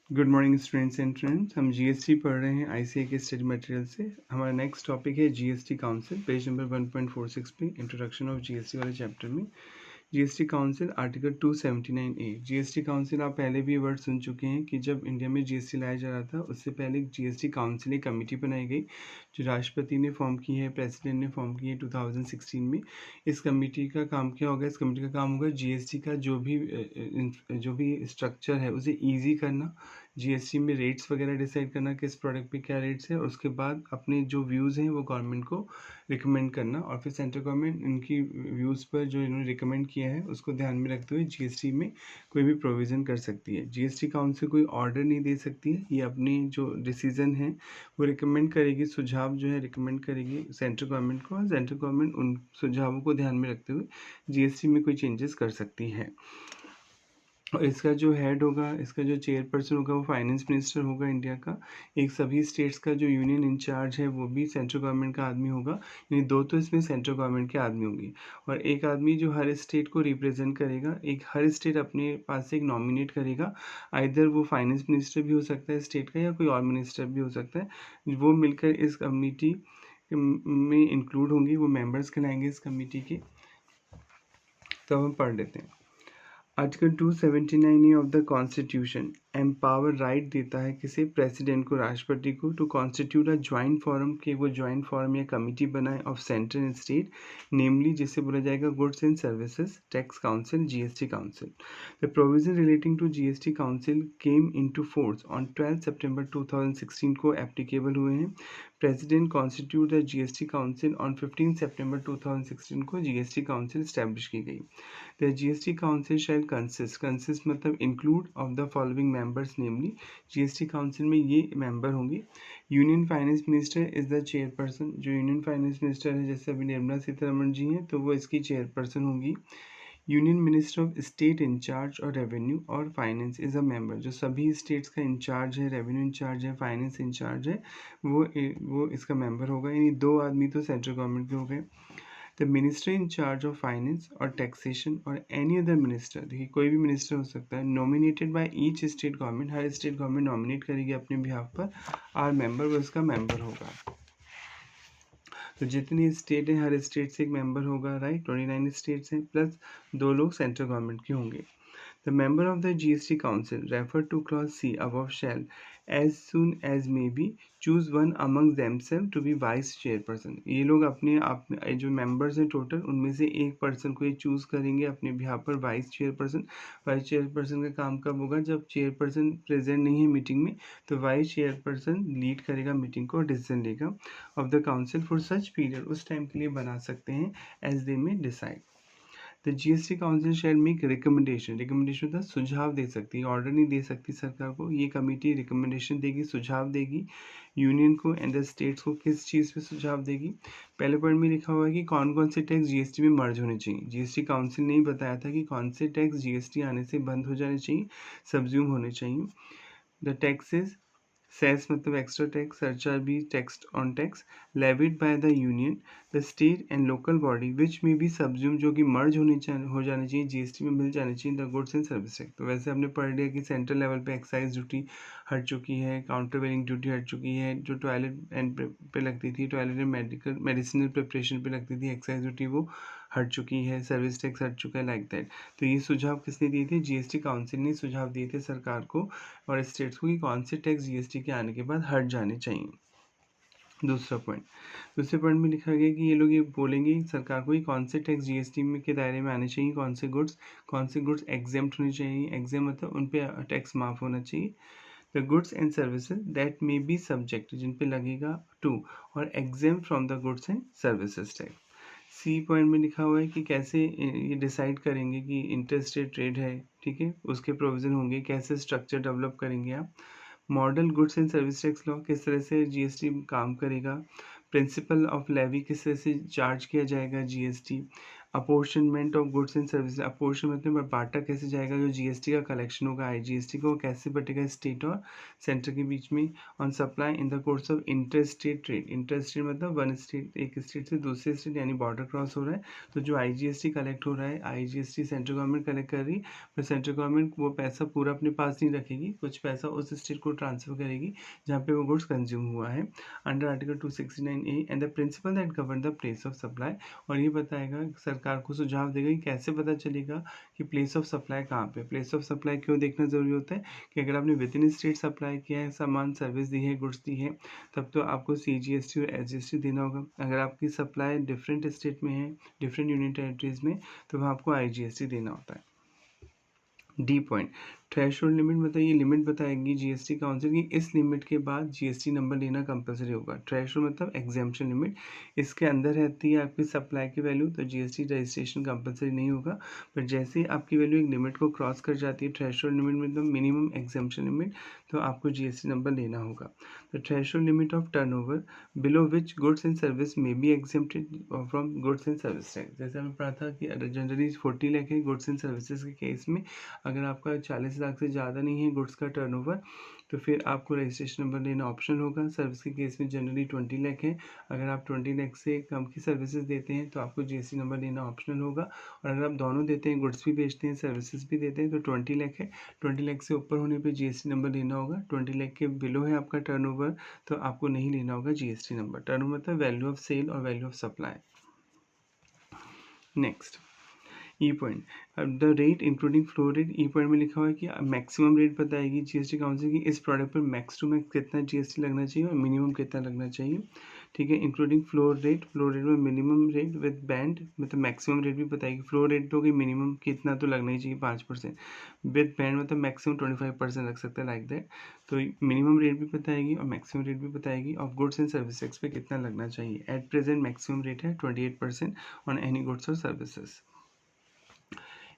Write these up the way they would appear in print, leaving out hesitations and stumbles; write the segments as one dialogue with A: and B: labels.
A: Good morning students and friends. हम GST पढ़ रहे हैं आईसीए के स्टडी मटेरियल से। हमारा नेक्स्ट टॉपिक है जीएसटी काउंसिल, पेज नंबर 1.46 पे इंट्रोडक्शन ऑफ जीएसटी वाले चैप्टर में GST council article 279A। GST council आप पहले भी वर्ड सुन चुके हैं कि जब इंडिया में जीएसटी लाया जा रहा था उससे पहले जीएसटी काउंसिल एक कमेटी बनाई गई जो राष्ट्रपति ने फॉर्म की है, प्रेसिडेंट ने फॉर्म की है 2016 में। इस कमेटी का काम क्या होगा? इस कमेटी का काम होगा जीएसटी का जो भी स्ट्रक्चर है उसे ईजी करना, जीएसटी में रेट्स वगैरह डिसाइड करना, किस प्रोडक्ट पे क्या रेट्स है, और उसके बाद अपने जो व्यूज़ हैं वो गवर्नमेंट को रिकमेंड करना, और फिर सेंट्रल गवर्नमेंट इनकी व्यूज़ पर जो इन्होंने रिकमेंड किया है उसको ध्यान में रखते हुए जीएसटी में कोई भी प्रोविज़न कर सकती है। जीएसटी काउंसिल कोई ऑर्डर नहीं दे सकती है, ये अपनी जो डिसीज़न है वो रिकमेंड करेगी, सुझाव जो है रिकमेंड करेगी सेंट्रल गवर्नमेंट को, और सेंट्रल गवर्नमेंट उन सुझावों को ध्यान में रखते हुए जीएसटी में कोई चेंजेस कर सकती है। और इसका जो हेड होगा, इसका जो चेयरपर्सन होगा वो फाइनेंस मिनिस्टर होगा इंडिया का। एक सभी स्टेट्स का जो यूनियन इंचार्ज है वो भी सेंट्रल गवर्नमेंट का आदमी होगा, यानी दो तो इसमें सेंट्रल गवर्नमेंट के आदमी होंगे, और एक आदमी जो हर स्टेट को रिप्रेजेंट करेगा। एक हर स्टेट अपने पास से एक नॉमिनेट करेगा, आइदर वो फाइनेंस मिनिस्टर भी हो सकता है स्टेट का या कोई और मिनिस्टर भी हो सकता है। वो मिलकर इस कमेटी में इंक्लूड होंगे, वो मेंबर्स कहलाएंगे इस कमेटी के। तब हम पढ़ लेते हैं। Article 279A of the constitution empower right देता है किसे? प्रेसिडेंट को, राष्ट्रपति को, to constitute a joint forum, कि वो ज्वाइंट फोरम या कमिटी बनाए of central and state, namely जिसे बोला जाएगा goods and services tax council, GST council. The provision relating to GST council came into force on 12 सितंबर 2016 को एप्लीकेबल हुए हैं। President constitute the GST council on 15 सितंबर 2016 को जीएसटी काउंसिल स्टैब्लिश की गई। The GST Council shall consist मतलब include of the following members, namely GST Council में ये मेंबर होंगे। Union finance minister is the chairperson, जो यूनियन फाइनेंस मिनिस्टर है, जैसे अभी निर्मला सीतारमण जी हैं तो वो इसकी चेयरपर्सन होंगी। Union minister of state incharge और रेवेन्यू और फाइनेंस इज अ मेंबर, जो सभी स्टेट्स का इंचार्ज है, रेवेन्यू इंचार्ज है, फाइनेंस इंचार्ज है, वो इसका मेंबर होगा। यानी दो आदमी तो सेंट्रल गवर्नमेंट के हो गए। The minister in charge of finance और टैक्सेशन और एनी अदर मिनिस्टर, देखिए कोई भी मिनिस्टर हो सकता है, nominated by each state government, her state government nominate करेगी अपने बिहाफ पर, आर मेंबर, वो इसका मेंबर होगा। तो जितनी स्टेट हैं हर स्टेट से एक मेंबर होगा, राइट। 29 स्टेट्स हैं, प्लस दो लोग सेंट्रल गवर्नमेंट के होंगे। The member of the GST Council referred to clause C above shall, as soon as may be, choose one among themselves to be vice chairperson। ये लोग अपने आप जो मेंबर्स हैं टोटल, उनमें से एक पर्सन को ये चूज करेंगे अपने बिहाफ पर वाइस चेयरपर्सन। वाइस चेयरपर्सन का काम कब होगा? जब चेयरपर्सन प्रेजेंट नहीं है मीटिंग में, तो वाइस चेयरपर्सन लीड करेगा मीटिंग को, डिसीजन लेगा of the council for such period, उस टाइम के लिए बना सकते हैं, एज दे में decide. The GST council shell make recommendation, recommendation होता है सुझाव दे सकती है, ऑर्डर नहीं दे सकती सरकार को। ये कमेटी रिकमेंडेशन देगी, सुझाव देगी यूनियन को एंड द स्टेट्स को। किस चीज़ पे सुझाव देगी? पहले पॉइंट में लिखा हुआ है कि कौन कौन से टैक्स जीएसटी में मर्ज होने चाहिए। जीएसटी काउंसिल ने ही बताया था कि कौन से टैक्स जीएसटी आने से बंद हो जाने चाहिए, सब्ज्यूम होने चाहिए। द टैक्सेस, सेस मतलब एक्स्ट्रा टैक्स, सरचार्ज भी tax on tax, levied by the union, the state and local body which में भी सब्ज्यूम, जो कि मर्ज हो जाने चाहिए, जीएसटी में मिल जाने चाहिए, the goods and service tax. तो वैसे हमने पढ़ लिया कि सेंट्रल लेवल पे एक्साइज ड्यूटी हट चुकी है, काउंटर वेलिंग ड्यूटी हट चुकी है, जो टॉयलेट एंड पे लगती थी, टॉयलेट एंड मेडिसिनल प्रिपरेशन पे लगती थी एक्साइज ड्यूटी, वो हट चुकी है, सर्विस टैक्स हट चुका है, लाइक दैट। तो ये सुझाव किसने दिए थे? जीएसटी काउंसिल ने सुझाव दिए थे सरकार को और स्टेट्स को कि कौन से टैक्स जीएसटी के आने के बाद हट जाने चाहिए। दूसरे पॉइंट में लिखा गया कि ये लोग ये बोलेंगे सरकार को कि कौन से टैक्स जीएसटी में के दायरे में आने चाहिए, कौन से गुड्स एग्जेम्प्ट होने चाहिए। एग्जेम मतलब उन पे टैक्स माफ होना चाहिए। The goods and services that may be subject, जिन पे लगेगा टू, और exempt from the goods and services tax. C point में लिखा हुआ है कि कैसे ये डिसाइड करेंगे कि इंटरस्टेट ट्रेड है, ठीक है, उसके प्रोविज़न होंगे, कैसे स्ट्रक्चर डेवलप करेंगे आप। Model goods and service tax law, किस तरह से जीएसटी काम करेगा। प्रिंसिपल ऑफ लेवी, किस तरह से चार्ज किया जाएगा GST. Apportionment of goods and service, apportion मतलब बांटा कैसे जाएगा, जो जीएसटी का कलेक्शन होगा आईजीएसटी को कैसे बटेगा स्टेट और सेंटर के बीच में। On supply in the course of inter state trade, inter state मतलब वन स्टेट, एक स्टेट से दूसरे स्टेट यानी बॉर्डर क्रॉस हो रहा है, तो जो आईजीएसटी कलेक्ट हो रहा है, आईजीएसटी सेंट्रल गवर्नमेंट कलेक्ट कर रही है, पर सेंट्रल गवर्नमेंट वो पैसा पूरा अपने पास नहीं रखेगी, कुछ पैसा उस स्टेट को ट्रांसफर करेगी जहाँ पे वो गुड्स कंज्यूम हुआ है under article 269A and the principal that govern the place of supply. और ये बताएगा, सरकार को सुझाव देगा कि कैसे पता चलेगा कि प्लेस ऑफ सप्लाई कहाँ पे। प्लेस ऑफ सप्लाई क्यों देखना ज़रूरी होता है कि अगर आपने विद इन स्टेट सप्लाई किया है, सामान सर्विस दी है, गुड्स दी है, तब तो आपको CGST और SGST देना होगा। अगर आपकी सप्लाई डिफरेंट स्टेट में है, डिफरेंट यूनियन टेरिटरीज में, तो वहाँ आपको IGST देना होता है। डी पॉइंट, थ्रेशोल्ड लिमिट बताइए, लिमिट बताएगी जीएसटी काउंसिल की, इस लिमिट के बाद जीएसटी नंबर लेना कंपलसरी होगा। थ्रेशोल्ड मतलब एग्जाम्पशन लिमिट, इसके अंदर रहती है आपकी सप्लाई की वैल्यू, तो जीएसटी रजिस्ट्रेशन कंपलसरी नहीं होगा। पर जैसे ही आपकी वैल्यू एक लिमिट को क्रॉस कर जाती है, थ्रेशोल्ड लिमिट मतलब मिनिमम एग्जाम्पशन लिमिट, तो आपको जीएसटी नंबर लेना होगा। The threshold limit of turnover below which goods and service may be exempted from goods and service tax. जैसे हमें पता था कि जनरली 40 लाख है गुड्स एंड सर्विसेज के केस में, अगर आपका 40 लाख से ज़्यादा नहीं है गुड्स का टर्नओवर, तो फिर आपको रजिस्ट्रेशन नंबर लेना ऑप्शनल होगा। सर्विस के केस में जनरली 20 लाख है, अगर आप 20 लाख से कम की सर्विसेज देते हैं तो आपको जीएसटी नंबर लेना ऑप्शनल होगा। और अगर आप दोनों देते हैं, गुड्स भी बेचते हैं, सर्विसेज भी देते हैं, तो 20 लाख है, 20 लाख से ऊपर होने पे जीएसटी नंबर लेना होगा। 20 लाख के बिलो है आपका टर्नओवर, तो आपको नहीं लेना होगा जीएसटी नंबर। टर्नओवर मतलब वैल्यू ऑफ सेल और value of supply. Next, E point, अब the rate including floor rate, E point में लिखा हुआ है कि मैक्सिमम रेट बताएगी जीएसटी काउंसिल की, इस प्रोडक्ट पर मैक्स टू मैक्स कितना जीएसटी लगना चाहिए और मिनिमम कितना लगना चाहिए। ठीक है, including floor rate, floor rate में मिनिमम रेट विद बैंड, मतलब मैक्सिमम रेट भी बताएगी। फ्लोर रेट तो कि मिनिमम कितना तो लगना ही चाहिए 5%, विद बैंड मतलब मैक्सिमम 25% लग सकता है, लाइक दैट। तो मिनिमम रेट भी बताएगी और मैक्सिमम रेट भी बताएगी। Of goods and service tax पे कितना लगना चाहिए। एट प्रेजेंट मैक्सिमम रेट है 28% ऑन एनी गुड्स और सर्विसेज।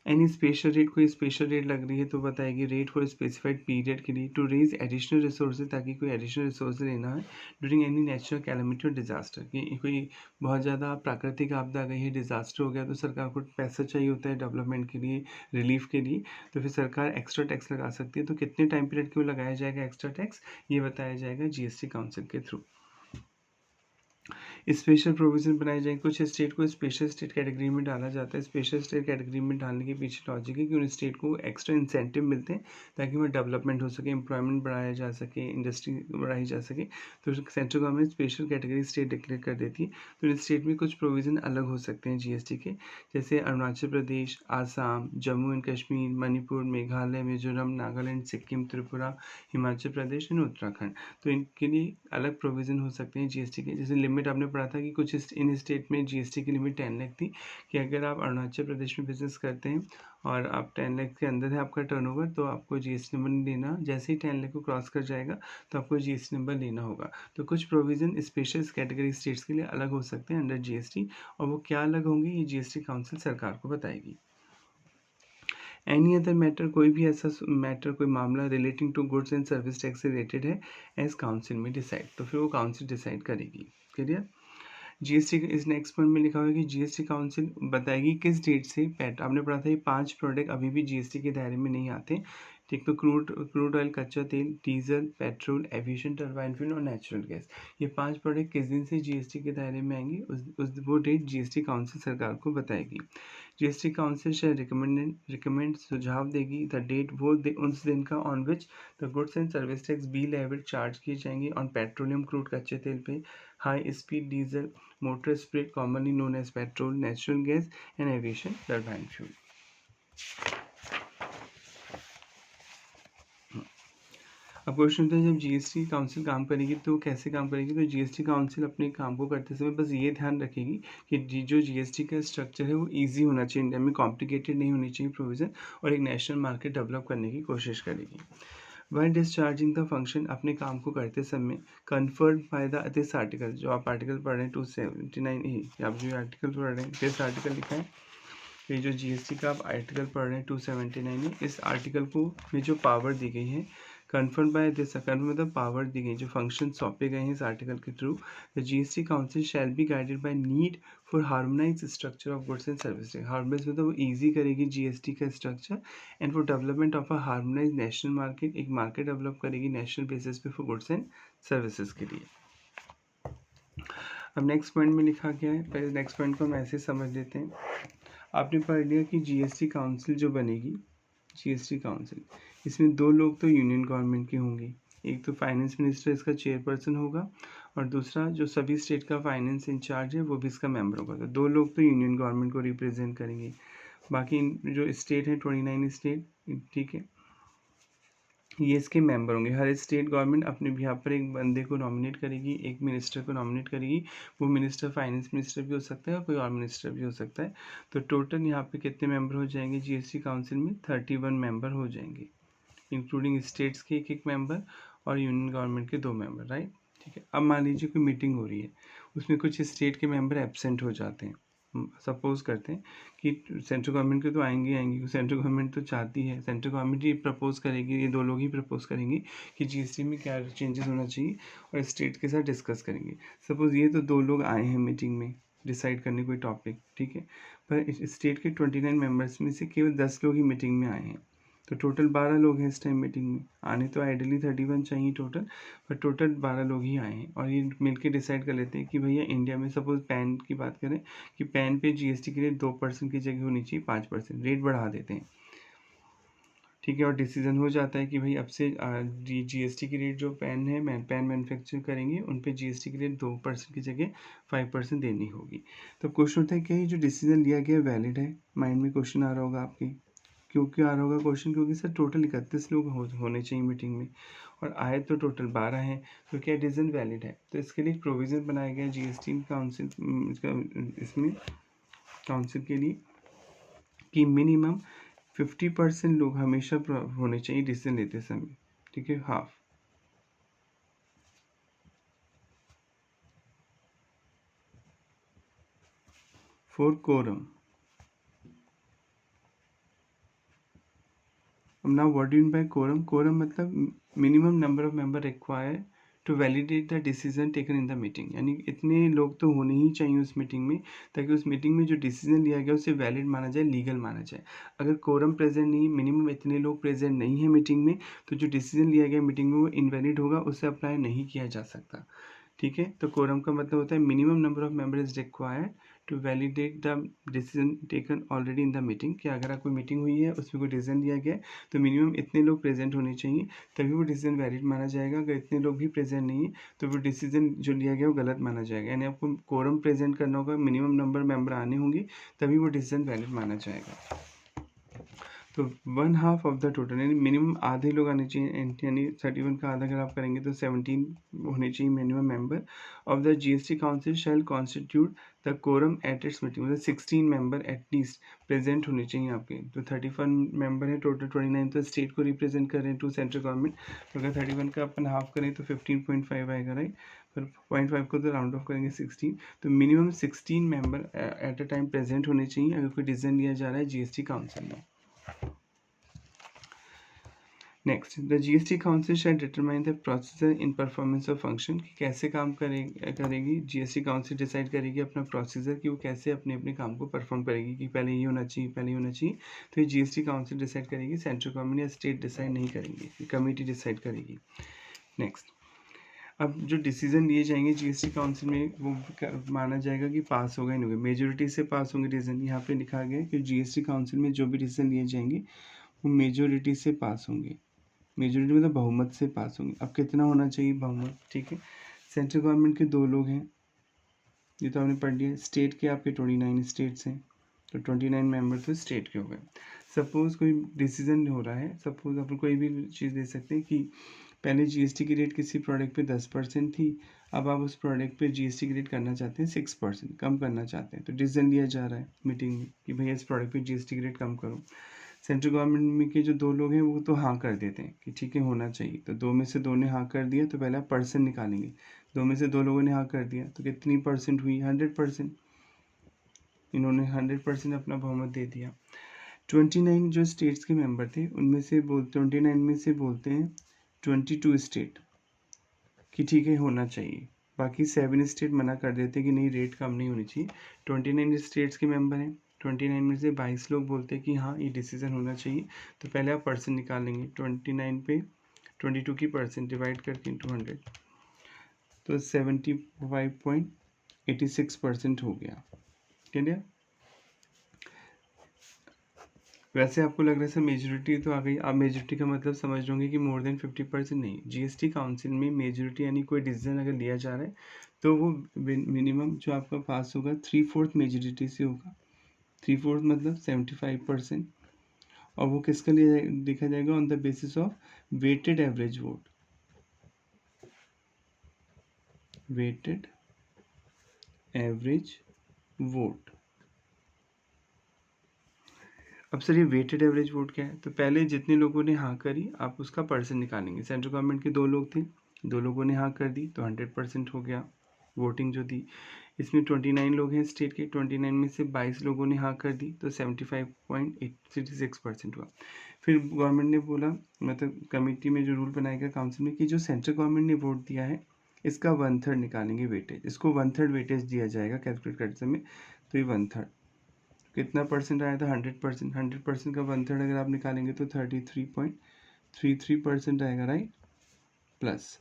A: एनी स्पेशल रेट, कोई स्पेशल रेट लग रही है तो बताएगी रेट फॉर स्पेसिफाइड पीरियड के लिए, टू रेज एडिशनल रिसोर्सेज, ताकि कोई एडिशनल रिसोर्स लेना है ड्यूरिंग एनी नेचुरल कैलमिटी और डिजास्टर, कि कोई बहुत ज़्यादा प्राकृतिक आपदा आ गई है, डिजास्टर हो गया, तो सरकार को पैसा चाहिए होता है डेवलपमेंट के लिए, रिलीफ के लिए, तो फिर सरकार एक्स्ट्रा टैक्स लगा सकती है। तो कितने टाइम पीरियड क्यों लगाया जाएगा एक्स्ट्रा टैक्स, ये बताया जाएगा जीएसटी काउंसिल के थ्रू। स्पेशल प्रोविजन बनाए जाएंगे, कुछ स्टेट को स्पेशल स्टेट कैटेगरी में डाला जाता है। स्पेशल स्टेट कैटेगरी में डालने के पीछे लॉजिक है कि उन स्टेट को एक्स्ट्रा इंसेंटिव मिलते हैं ताकि वह डेवलपमेंट हो सके, एम्प्लॉयमेंट बढ़ाया जा सके, इंडस्ट्री बढ़ाई जा सके। तो central government special category state declare कर देती है, तो इन स्टेट में कुछ प्रोविज़न अलग हो सकते हैं जीएसटी के, जैसे अरुणाचल प्रदेश, आसाम, जम्मू एंड कश्मीर, मणिपुर, मेघालय, मिजोरम, नागालैंड, सिक्किम, त्रिपुरा, हिमाचल प्रदेश एंड उत्तराखंड। तो इनके लिए अलग प्रोविज़न हो सकते हैं जीएसटी के। जैसे लिमिट आपने पढ़ा था कि कुछ इन स्टेट में जीएसटी की लिमिट 10 लाख थी, कि अगर आप अरुणाचल प्रदेश में बिजनेस करते हैं और आप 10 लाख के अंदर है आपका टर्नओवर, तो आपको जीएसटी नंबर नहीं लेना। जैसे ही 10 लाख को क्रॉस कर जाएगा तो आपको जीएसटी नंबर लेना होगा। तो कुछ प्रोविज़न स्पेशल कैटेगरी स्टेट्स के लिए अलग हो सकते हैं अंडर जीएसटी, और वो क्या अलग होंगे ये जीएसटी काउंसिल सरकार को बताएगी। एनी अदर मैटर, कोई भी ऐसा मैटर, कोई मामला relating to goods and service tax से रिलेटेड है, एज काउंसिल में डिसाइड, तो फिर वो काउंसिल डिसाइड करेगी। क्लियर। जीएसटी इस नेक्स्ट पॉइंट में लिखा हुआ है कि जीएसटी काउंसिल बताएगी किस डेट से पैट, आपने पढ़ा था ये 5 प्रोडक्ट अभी भी जीएसटी के दायरे में नहीं आते। ठीक, तो क्रूड ऑयल, कच्चा तेल, diesel, petrol, aviation, turbine fuel और नेचुरल गैस, ये 5 प्रोडक्ट किस दिन से जीएसटी के दायरे में आएंगे, वो डेट जीएसटी काउंसिल सरकार को बताएगी। जीएसटी काउंसिल से रिकमेंड सुझाव देगी द डेट, वो उस दिन का on which the goods and service tax be levied charge किए जाएंगे ऑन पेट्रोलियम क्रूड, कच्चे तेल पे, high speed diesel, motor spirit commonly known as petrol, natural gas and aviation turbine fuel। अब क्वेश्चन होता है जब जीएसटी काउंसिल काम करेगी तो कैसे काम करेगी। तो जीएसटी काउंसिल अपने काम को करते समय बस ये ध्यान रखेगी कि जो जीएसटी का स्ट्रक्चर है वो इजी होना चाहिए, इंडिया में कॉम्प्लिकेटेड नहीं होनी चाहिए प्रोविज़न, और एक नेशनल मार्केट डेवलप करने की कोशिश करेगी। While डिस्चार्जिंग द फंक्शन, अपने काम को करते समय, conferred by the this article, जो आप आर्टिकल पढ़ रहे हैं 279A, आप जो आर्टिकल पढ़ रहे हैं दिस आर्टिकल लिखा है, ये जो जीएसटी का आप आर्टिकल पढ़ रहे हैं 279A, इस आर्टिकल को में जो पावर दी गई है, कन्फर्म बाय दिस, कन्फर्म मतलब पावर दी गई, जो फंक्शन सौंपे गए हैं इस आर्टिकल के through. The GST council shall be guided by need for harmonise structure of goods and services. Harmonise मतलब वो ईजी करेगी जीएसटी का structure, and for development of a harmonise national market, एक मार्केट डेवलप करेगी national basis पे for goods and services के लिए। अब नेक्स्ट पॉइंट में लिखा गया है, पहले नेक्स्ट पॉइंट को हम ऐसे समझ लेते हैं। आपने पढ़ लिया कि जीएसटी काउंसिल जो बनेगी, जीएसटी काउंसिल, इसमें 2 लोग तो यूनियन गवर्नमेंट के होंगे, एक तो फाइनेंस मिनिस्टर इसका चेयरपर्सन होगा, और दूसरा जो सभी स्टेट का फाइनेंस इंचार्ज है वो भी इसका मेंबर होगा। तो 2 लोग तो यूनियन गवर्नमेंट को रिप्रेजेंट करेंगे, बाकी जो स्टेट है 29 स्टेट, ठीक है, ये इसके मेंबर होंगे। हर स्टेट गवर्नमेंट अपने यहाँ पर एक बंदे को नॉमिनेट करेगी, एक मिनिस्टर को नॉमिनेट करेगी। वो मिनिस्टर फाइनेंस मिनिस्टर भी हो सकता है और कोई और मिनिस्टर भी हो सकता है। तो टोटल यहाँ पे कितने मेंबर हो जाएंगे जीएसटी काउंसिल में? 31 मेंबर हो जाएंगे, इंक्लूडिंग स्टेट्स के एक मेंबर और यूनियन गवर्नमेंट के 2 मेंबर, राइट। ठीक है, अब मान लीजिए कोई मीटिंग हो रही है, उसमें कुछ स्टेट के मेंबर एब्सेंट हो जाते हैं। सपोज करते हैं कि सेंट्रल गवर्नमेंट के तो आएंगे आएंगे, सेंट्रल गवर्नमेंट तो चाहती है, सेंट्रल गवर्नमेंट ये प्रपोज करेगी, ये 2 लोग ही प्रपोज करेंगे कि जीएसटी में क्या चेंजेस होना चाहिए, और स्टेट के साथ डिस्कस करेंगे। सपोज ये तो 2 लोग आए हैं मीटिंग में डिसाइड करने कोई टॉपिक, ठीक है, पर स्टेट के 29 मेंबर्स में से केवल 10 लोग ही मीटिंग में आए हैं। तो टोटल 12 लोग हैं इस टाइम मीटिंग में, आने तो आइडियली 31 चाहिए टोटल, पर टोटल 12 लोग ही आए हैं। और ये मिलके डिसाइड कर लेते हैं कि भैया इंडिया में सपोज पैन की बात करें कि पैन पे जीएसटी के रेट 2% की जगह होनी चाहिए 5%, रेट बढ़ा देते हैं, ठीक है। और डिसीजन हो जाता है कि भाई अब से जीएसटी की रेट जो पैन है, पैन मैन्युफैक्चर करेंगे उन पे जीएसटी की रेट 2% की जगह 5% देनी होगी। तो क्वेश्चन होता है क्या ये जो डिसीजन लिया गया वैलिड है? माइंड में क्वेश्चन आ रहा होगा आपके, क्यों आ रहा होगा क्वेश्चन? क्योंकि सर टोटल 31 लोग होने चाहिए मीटिंग में, और आए तो टोटल 12 हैं, तो क्या डिसीजन वैलिड है? तो इसके लिए प्रोविज़न बनाया गया जीएसटी काउंसिल इसमें काउंसिल के लिए कि मिनिमम 50% लोग हमेशा होने चाहिए डिसीजन लेते समय, ठीक है, हाफ। फॉर कोरम, अब now what do you mean by quorum? Quorum मतलब minimum number of member required to validate the decision taken in the meeting, यानी इतने लोग तो होने ही चाहिए उस मीटिंग में ताकि उस मीटिंग में जो डिसीजन लिया गया उसे वैलिड माना जाए, लीगल माना जाए। अगर कोरम प्रेजेंट नहीं, मिनिमम इतने लोग प्रेजेंट नहीं है मीटिंग में, तो जो डिसीजन लिया गया मीटिंग में वो इनवैलिड होगा, उसे अप्लाई नहीं किया जा सकता, ठीक है। तो कोरम का मतलब होता है minimum number of member is required to validate the decision taken already in the meeting, कि अगर कोई मीटिंग हुई है उसमें कोई डिसीजन लिया गया है तो मिनिमम इतने लोग प्रेजेंट होने चाहिए तभी वो डिसीजन वैलिड माना जाएगा। अगर इतने लोग भी प्रेजेंट नहीं है तो वो डिसीजन जो लिया गया वो गलत माना जाएगा, यानी आपको कोरम प्रेजेंट करना होगा, मिनिमम नंबर मेंबर आने होंगे तभी वो डिसीजन वैलिड माना जाएगा। तो 1/2 ऑफ द टोटल, यानी मिनिमम आधे लोग आने चाहिए, यानी 31 का आधा अगर आप करेंगे तो 17 होने चाहिए minimum member of the GST council shall constitute the quorum at its meeting, मतलब 16 मेंबर एटलीस्ट प्रेजेंट होने चाहिए आपके। तो 31 मेंबर है टोटल, 29 तो स्टेट को रिप्रेजेंट कर रहे हैं टू सेंट्रल गवर्नमेंट, तो अगर 31 का अपन हाफ करें तो 15.5 आएगा, राइट। पर 0.5 को तो राउंड ऑफ करेंगे 16, तो minimum 16 member at a time present होने चाहिए अगर कोई डिसीजन लिया जा रहा है जीएसटी काउंसिल में। Next, the GST council shall determine the procedure in performance of function, कि कैसे काम करेगी जीएसटी काउंसिल डिसाइड करेगी अपना प्रोसीजर कि वो कैसे अपने अपने काम को परफॉर्म करेगी, कि पहले ये होना चाहिए पहले ये होना चाहिए। तो ये जीएसटी काउंसिल डिसाइड करेगी, सेंट्रल गवर्नमेंट या स्टेट डिसाइड नहीं करेंगे, कमेटी डिसाइड करेगी। नेक्स्ट, अब जो डिसीजन लिए जाएंगे जीएसटी काउंसिल में वो माना जाएगा कि पास होगा नहीं होगा, मेजोरिटी से पास होंगे डिसीजन। यहाँ पे लिखा गया कि जीएसटी काउंसिल में जो भी डिसीजन लिए जाएंगे वो मेजोरिटी से पास होंगे, मेजोरिटी मतलब बहुमत से पास होंगे। अब कितना होना चाहिए बहुमत, ठीक है। सेंट्रल गवर्नमेंट के 2 लोग हैं, ये तो आपने पढ़ लिया। स्टेट के आपके 29 स्टेट्स हैं, तो 29 मेंबर तो स्टेट के हो गए। सपोज कोई डिसीजन हो रहा है, सपोज अपन कोई भी चीज़ दे सकते हैं कि पहले जीएसटी की रेट किसी प्रोडक्ट पे 10% थी, अब आप उस प्रोडक्ट पे जीएसटी की रेट करना चाहते हैं 6%, कम करना चाहते हैं। तो डिसीजन लिया जा रहा है मीटिंग में कि भैया इस प्रोडक्ट पे जीएसटी की रेट कम करो। सेंट्रल गवर्नमेंट में के जो 2 लोग हैं वो तो हाँ कर देते हैं कि ठीक है होना चाहिए, तो 2 में से 2 ने हाँ कर दिया तो पहले आप परसेंट निकालेंगे। 2 में से 2 लोगों ने हाँ कर दिया तो कितनी परसेंट हुई? 100%। इन्होंने 100% अपना बहुमत दे दिया। 29 जो स्टेट्स के मेंबर थे उनमें से 29 में से बोलते हैं 22 स्टेट कि ठीक है होना चाहिए, बाकी 7 स्टेट मना कर देते हैं कि नहीं रेट कम नहीं होनी चाहिए। 29 स्टेट्स के मेंबर हैं, 29 में से 22 लोग बोलते हैं कि हाँ ये डिसीजन होना चाहिए। तो पहले आप परसेंट निकाल लेंगे, 29 पे 22 की परसेंट डिवाइड करके इंटू 100, तो 75.86% हो गया। क्लियर? वैसे आपको लग रहा है सर मेजोरिटी तो आ गई, आप मेजोरिटी का मतलब समझ लोगे कि मोर देन 50% नहीं। जीएसटी काउंसिल में मेजोरिटी यानी कोई डिसीजन अगर लिया जा रहा है तो वो मिनिमम जो आपका पास होगा 3/4 मेजोरिटी से होगा। 3/4 मतलब 75%, और वो किसका लिया देखा जाएगा on the basis of weighted average vote. Weighted average vote. अब सर ये वेटेड एवरेज वोट क्या है? तो पहले जितने लोगों ने हाँ करी आप उसका परसेंट निकालेंगे। सेंट्रल गवर्नमेंट के 2 लोग थे, 2 लोगों ने हाँ कर दी तो 100% हो गया वोटिंग जो दी। इसमें 29 लोग हैं स्टेट के, 29 में से 22 लोगों ने हाँ कर दी तो 75.86% हुआ। फिर गवर्नमेंट ने बोला, मतलब कमेटी में जो रूल बनाएगा काउंसिल में, कि जो सेंट्रल गवर्नमेंट ने वोट दिया है इसका 1/3 निकालेंगे वेटेज, इसको 1/3 वेटेज दिया जाएगा कैलकुलेट करते समय। तो ये 1/3 कितना परसेंट आया था? 100%। 100% का 1/3 अगर आप निकालेंगे तो 33.33% आएगा, राइट? प्लस,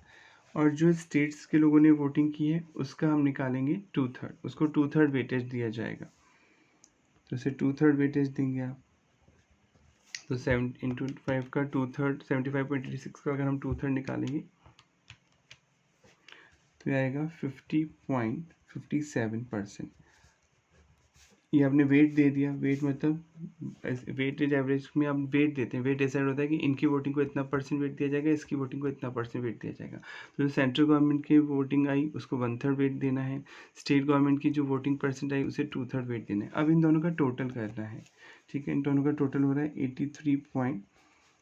A: और जो स्टेट्स के लोगों ने वोटिंग की है उसका हम निकालेंगे 2/3, उसको 2/3 वेटेज दिया जाएगा। तो इसे 2/3 वेटेज देंगे आप, तो 7 इंटू 5 का 2/3, 75.86 का अगर हम 2/3 निकालेंगे तो आएगा 50.57%। ये आपने वेट दे दिया। वेट मतलब वेटेज एवरेज में आप वेट देते हैं, वेट डिसाइड होता है कि इनकी वोटिंग को इतना परसेंट वेट दिया जाएगा, इसकी वोटिंग को इतना परसेंट वेट दिया जाएगा। तो जो सेंट्रल गवर्नमेंट की वोटिंग आई उसको 1/3 वेट देना है, स्टेट गवर्नमेंट की जो वोटिंग परसेंट आई उसे 2/3 वेट देना है। अब इन दोनों का टोटल करना है, ठीक है? इन दोनों का टोटल हो रहा है 83 पॉइंट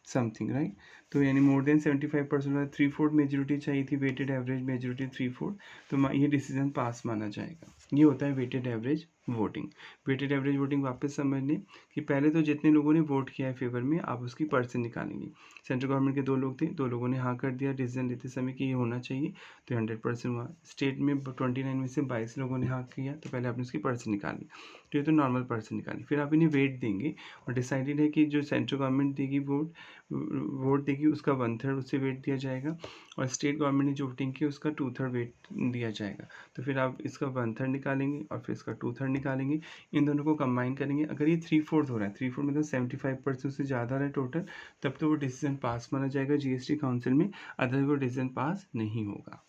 A: समथिंग, राइट? तो यानी मोर देन 75% है, 3/4 मेजोरिटी चाहिए थी, वेटेड एवरेज मेजोरिटी 3/4, तो ये डिसीजन पास माना जाएगा। ये होता है weighted average voting. Weighted average voting वापस समझ लें कि पहले तो जितने लोगों ने वोट किया है फेवर में आप उसकी परसेंट निकालेंगे। सेंट्रल गवर्नमेंट के 2 लोग थे, 2 लोगों ने हाँ कर दिया डिसीजन लेते समय कि ये होना चाहिए, तो 100% हुआ। स्टेट में 29 में से 22 लोगों ने हाँ किया, तो पहले आपने उसकी परसेंट निकाली, तो ये तो नॉर्मल परसेंट निकाली। फिर आप इन्हें वेट देंगे और डिसाइडेड है कि जो सेंट्रल गवर्नमेंट देगी वोट देगी उसका 1/3 उससे वेट दिया जाएगा, और स्टेट गवर्नमेंट ने जो वोटिंग की उसका 2/3 वेट दिया जाएगा। तो फिर आप इसका 1/3 निकालेंगे और फिर इसका 2/3 निकालेंगे, इन दोनों को कंबाइन करेंगे। अगर ये 3/4 हो रहा है, 3/4 मतलब 75% से ज़्यादा रहा है टोटल, तब तो वो डिसीजन पास माना जाएगा जीएसटी काउंसिल में, अदरवाइज वो डिसीजन पास नहीं होगा।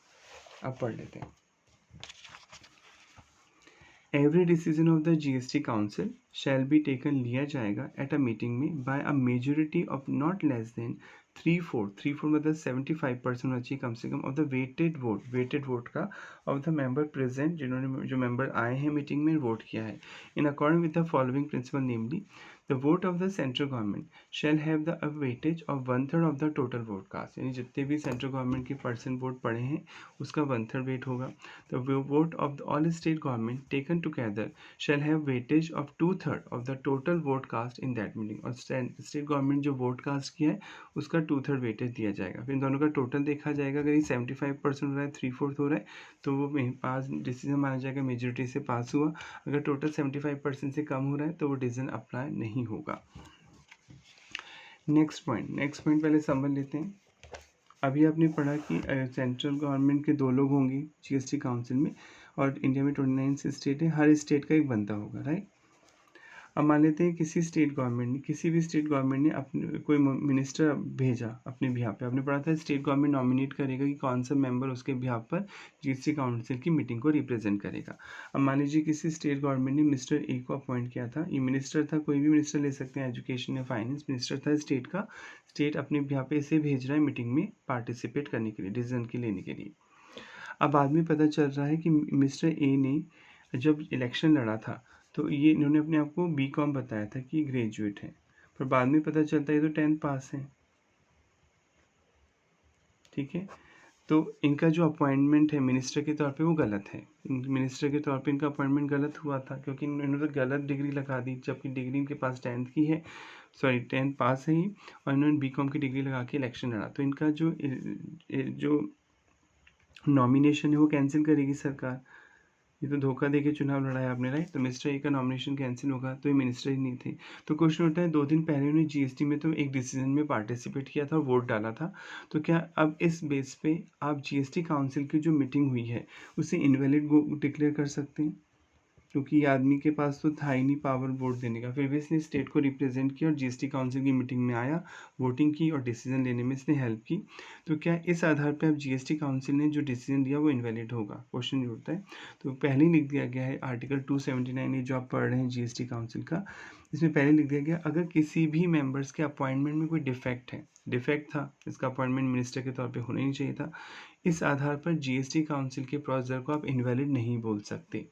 A: अब पढ़ लेते हैं। Every decision of the GST Council shall be taken लिया जाएगा at a meeting में by a majority of not less than 3/4 मतलब 75% होना चाहिए कम से कम of the weighted vote का of the member present, जिन्होंने जो मेंबर आए हैं मीटिंग में वोट किया है, in accordance with the following principle, namely the vote of the central government shall have the weightage of 1/3 of the total vote cast, यानी जितने भी सेंट्रल गवर्नमेंट के परसेंट वोट पड़े हैं उसका 1/3 वेट होगा। The vote of all state government taken together shall have weightage of 2/3 of the total vote cast in that meeting, और state government जो वोट कास्ट किया है उसका 2/3 वेटेज दिया जाएगा। फिर इन दोनों का टोटल देखा जाएगा, अगर ये 75% हो रहा है, 3/4 हो रहा है, तो वो पास डिसीजन माना जाएगा, मेजोरिटी से पास हुआ। अगर टोटल 75% से कम हो रहा है तो वो डिसीजन अप्लाई नहीं होगा। नेक्स्ट पॉइंट पहले समझ लेते हैं। अभी आपने पढ़ा कि सेंट्रल गवर्नमेंट के 2 लोग होंगे जीएसटी काउंसिल में, और इंडिया में 29 स्टेट है, हर स्टेट का एक बंदा होगा, राइट? अब मान लेते हैं किसी भी स्टेट गवर्नमेंट ने अपने कोई मिनिस्टर भेजा अपने बिहाफ पे। आपने पढ़ा था स्टेट गवर्नमेंट नॉमिनेट करेगा कि कौन सा मेंबर उसके बिहाफ पर जीएसटी काउंसिल की मीटिंग को रिप्रेजेंट करेगा। अब मान लीजिए किसी स्टेट गवर्नमेंट ने मिस्टर ए को अपॉइंट किया था, ये मिनिस्टर था, कोई भी मिनिस्टर ले सकते हैं, एजुकेशन या फाइनेंस मिनिस्टर था स्टेट का, स्टेट अपने बिहाफ पे इसे भेज रहा है मीटिंग में पार्टिसिपेट करने के लिए, डिसीजन के लेने के लिए। अब बाद में पता चल रहा है कि मिस्टर ए ने जब इलेक्शन लड़ा था तो ये इन्होंने अपने आप को बीकॉम बताया था कि ग्रेजुएट है, पर बाद में पता चलता है ये तो 10th पास है, ठीक है? तो इनका जो अपॉइंटमेंट है मिनिस्टर के तौर पे वो गलत है। मिनिस्टर के तौर पे इनका अपॉइंटमेंट गलत हुआ था, क्योंकि इन्होंने तो गलत डिग्री लगा दी, जबकि डिग्री इनके पास 10th की है, सॉरी 10 पास है ही, और इन्होंने बीकॉम की डिग्री लगा के इलेक्शन लड़ा, तो इनका जो नॉमिनेशन है वो कैंसिल करेगी सरकार। ये तो धोखा देके चुनाव लड़ाया आपने, राइट। तो मिस्टर ए का नॉमिनेशन कैंसिल होगा, तो ये मिनिस्टर ही नहीं थे। तो क्वेश्चन उठता है 2 दिन पहले उन्होंने जीएसटी में तो एक डिसीजन में पार्टिसिपेट किया था, वोट डाला था, तो क्या अब इस बेस पे आप जीएसटी काउंसिल की जो मीटिंग हुई है उसे इनवैलिड डिक्लेयर कर सकते हैं? क्योंकि ये आदमी के पास तो था ही नहीं पावर वोट देने का, फिर भी इसने स्टेट को रिप्रेजेंट किया और जीएसटी काउंसिल की मीटिंग में आया, वोटिंग की और डिसीजन लेने में इसने हेल्प की। तो क्या इस आधार पर अब जीएसटी काउंसिल ने जो डिसीजन लिया वो इनवैलिड होगा? क्वेश्चन जो होता है, तो पहले ही लिख दिया गया है आर्टिकल 279 ये जो आप पढ़ रहे हैं जीएसटी काउंसिल का, इसमें पहले लिख दिया गया अगर किसी भी मेंबर्स के अपॉइंटमेंट में कोई डिफेक्ट था, इसका अपॉइंटमेंट मिनिस्टर के तौर पे होना ही चाहिए था, इस आधार पर जीएसटी काउंसिल के प्रोसीजर को आप इनवैलिड नहीं बोल सकते।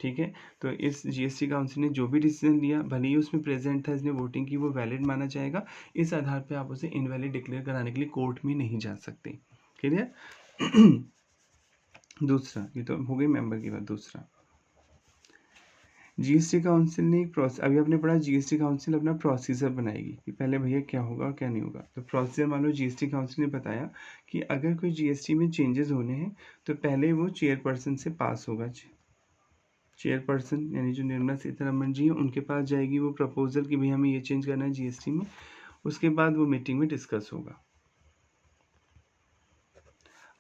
A: ठीक है, तो इस जीएसटी काउंसिल ने जो भी डिसीजन लिया, भले ही उसमें प्रेजेंट था, इसने वोटिंग की, वो वैलिड माना जाएगा। इस आधार पे आप उसे इनवैलिड डिक्लेयर कराने के लिए कोर्ट में नहीं जा सकते। क्लियर? दूसरा, ये तो हो गई मेंबर की बात। दूसरा, जीएसटी काउंसिल ने एक प्रोसेस, अभी आपने पढ़ा जीएसटी काउंसिल अपना प्रोसीजर बनाएगी कि पहले भैया क्या होगा और क्या नहीं होगा। तो प्रोसीजर मान लो जीएसटी काउंसिल ने बताया कि अगर कोई जीएसटी में चेंजेस होने हैं तो पहले वो चेयरपर्सन से पास होगा। चेयरपर्सन यानी जो निर्मला सीतारमण जी हैं उनके पास जाएगी वो प्रपोजल कि भाई हमें ये चेंज करना है जीएसटी में। उसके बाद वो मीटिंग में डिस्कस होगा।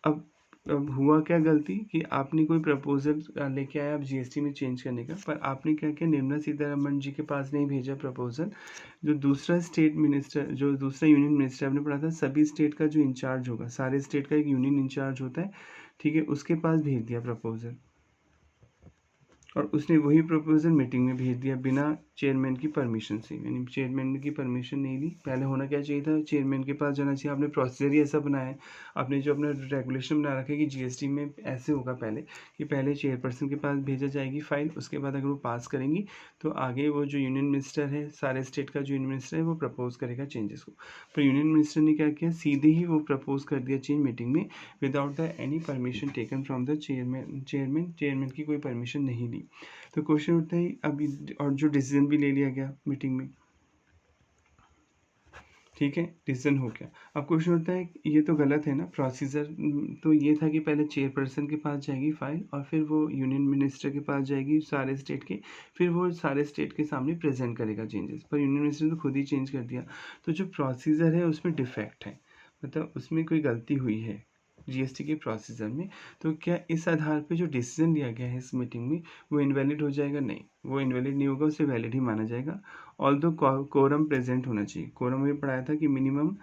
A: अब हुआ क्या गलती कि आपने कोई प्रपोजल लेके आया आप जीएसटी में चेंज करने का, पर आपने क्या किया, निर्मला सीतारमण जी के पास नहीं भेजा प्रपोजल, जो दूसरा स्टेट मिनिस्टर, जो दूसरा यूनियन मिनिस्टर, आपने पढ़ा था सभी स्टेट का जो इंचार्ज होगा, सारे स्टेट का एक यूनियन इंचार्ज होता है, ठीक है, उसके पास भेज दिया प्रपोजल, और उसने वही प्रपोजल मीटिंग में भेज दिया बिना चेयरमैन की परमिशन से, यानी चेयरमैन की परमिशन नहीं ली। पहले होना क्या चाहिए था, चेयरमैन के पास जाना चाहिए। आपने प्रोसीजर ही ऐसा बनाया है, आपने जो अपना रेगुलेशन बना रखा है कि जीएसटी में ऐसे होगा पहले कि पहले चेयरपर्सन के पास भेजा जाएगी फाइल, उसके बाद अगर वो पास करेंगी तो आगे वो जो यूनियन मिनिस्टर है, सारे स्टेट का जो यूनियन मिनिस्टर है, वो प्रपोज करेगा चेंजेस को। पर यूनियन मिनिस्टर ने क्या किया, सीधे ही वो प्रपोज कर दिया चेंज मीटिंग में without the any permission taken from the chairman की कोई परमिशन नहीं ली। तो क्वेश्चन उठता है अभी, और जो डिसीजन भी ले लिया गया मीटिंग में, ठीक है, डिसीजन हो गया। अब क्वेश्चन उठता है ये तो गलत है ना प्रोसीजर। तो ये था कि पहले चेयरपर्सन के पास जाएगी फाइल और फिर वो यूनियन मिनिस्टर के पास जाएगी सारे स्टेट के, फिर वो सारे स्टेट के सामने प्रेजेंट करेगा चेंजेस, पर यूनियन मिनिस्टर ने तो खुद ही चेंज कर दिया। तो जो प्रोसीजर है उसमें डिफेक्ट है, मतलब उसमें कोई गलती हुई है जीएसटी के प्रोसीजर में। तो क्या इस आधार पे जो डिसीजन लिया गया है इस मीटिंग में वो इनवैलिड हो जाएगा? नहीं, वो इनवैलिड नहीं होगा, उसे वैलिड ही माना जाएगा। ऑल्दो कोरम प्रेजेंट होना चाहिए। कोरम में पढ़ाया था कि मिनिमम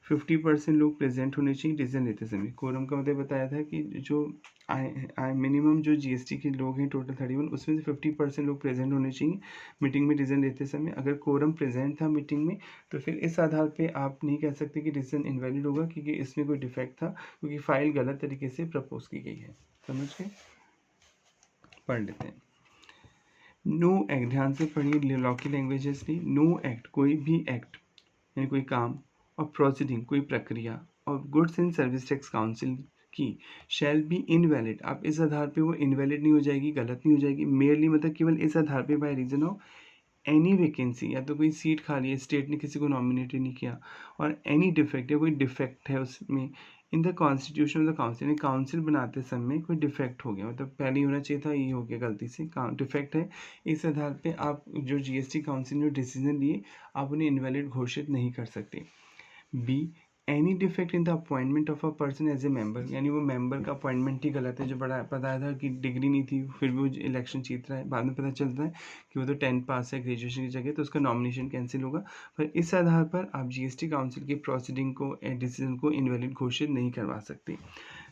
A: 50% लोग प्रेजेंट होने चाहिए डिसीजन लेते समय। कोरम का मतलब बताया था कि जो मिनिमम जो जीएसटी के लोग हैं टोटल 31, उसमें से 50% लोग प्रेजेंट होने चाहिए मीटिंग में डिसीजन लेते समय। अगर कोरम प्रेजेंट था मीटिंग में तो फिर इस आधार पे आप नहीं कह सकते कि डिसीजन इनवैलिड होगा, क्योंकि इसमें कोई डिफेक्ट था, क्योंकि फाइल गलत तरीके से प्रपोज की गई है। समझ गए? पढ़ लेते हैं। नो एक्ट, ध्यान से पढ़िए, लॉ की लैंग्वेजेस थी। नो एक्ट, कोई भी एक्ट यानी कोई काम, और प्रोसीडिंग, कोई प्रक्रिया, और goods and service tax council की शैल बी इनवैलिड। आप इस आधार पे वो इनवैलिड नहीं हो जाएगी, गलत नहीं हो जाएगी, मेयरली मतलब केवल इस आधार पे by reason of any vacancy, या तो कोई सीट खाली है, स्टेट ने किसी को नॉमिनेट नहीं किया, और एनी डिफेक्ट, या कोई डिफेक्ट है उसमें in the constitution of the council, यानी काउंसिल बनाते समय कोई डिफेक्ट हो गया, मतलब पहले ही होना चाहिए था, ये हो गया गलती से, डिफेक्ट है, इस आधार पे आप जो जीएसटी काउंसिल ने डिसीजन लिए आप उन्हें इनवैलिड घोषित नहीं कर सकते। B, any defect in the appointment of a person as a member, यानी वो मेंबर का अपॉइंटमेंट ही गलत है, जो बड़ा बताया था कि डिग्री नहीं थी फिर भी वो इलेक्शन जीत रहा है, बाद में पता चलता है कि वो तो 10 पास है ग्रेजुएशन की जगह, तो उसका नॉमिनेशन कैंसिल होगा। पर इस आधार पर आप जीएसटी काउंसिल की प्रोसीडिंग को, डिसीजन को इनवैलिड घोषित नहीं करवा सकते।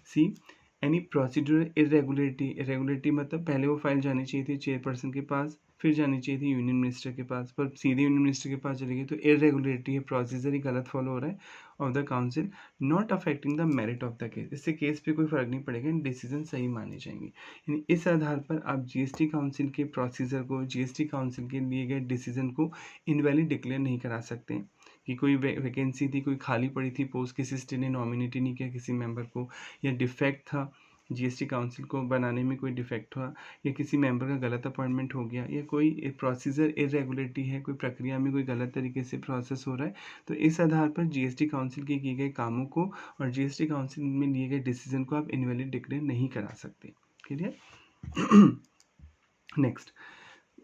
A: सी, एनी प्रोसीड्यूरल इरेगुलरिटी मतलब पहले वो फाइल जानी चाहिए थी चेयरपर्सन के पास, फिर जानी चाहिए थी यूनियन मिनिस्टर के पास, पर सीधे यूनियन मिनिस्टर के पास चली गई, तो इरेगुलरिटी है, प्रोसीजर ही गलत फॉलो हो रहा है of the council, not affecting the merit of the case, इससे केस पे कोई फर्क नहीं पड़ेगा, डिसीजन सही माने जाएंगे। यानी इस आधार पर आप जीएसटी काउंसिल के प्रोसीजर को, जीएसटी काउंसिल के लिए गए डिसीजन को इनवैलिड डिक्लेयर नहीं करा सकते कि कोई वैकेंसी थी, कोई खाली पड़ी थी पोस्ट, किसी स्टेट ने नॉमिनेट ही नहीं किया किसी मेंबर को, या डिफेक्ट था, जीएसटी काउंसिल को बनाने में कोई डिफेक्ट हुआ या किसी मेंबर का गलत अपॉइंटमेंट हो गया या कोई प्रोसीजर इरेगुलरिटी है, कोई प्रक्रिया में कोई गलत तरीके से प्रोसेस हो रहा है, तो इस आधार पर जीएसटी काउंसिल के किए गए कामों को और जीएसटी काउंसिल में लिए गए डिसीजन को आप इनवैलिड डिक्लेयर नहीं करा सकते। क्लियर?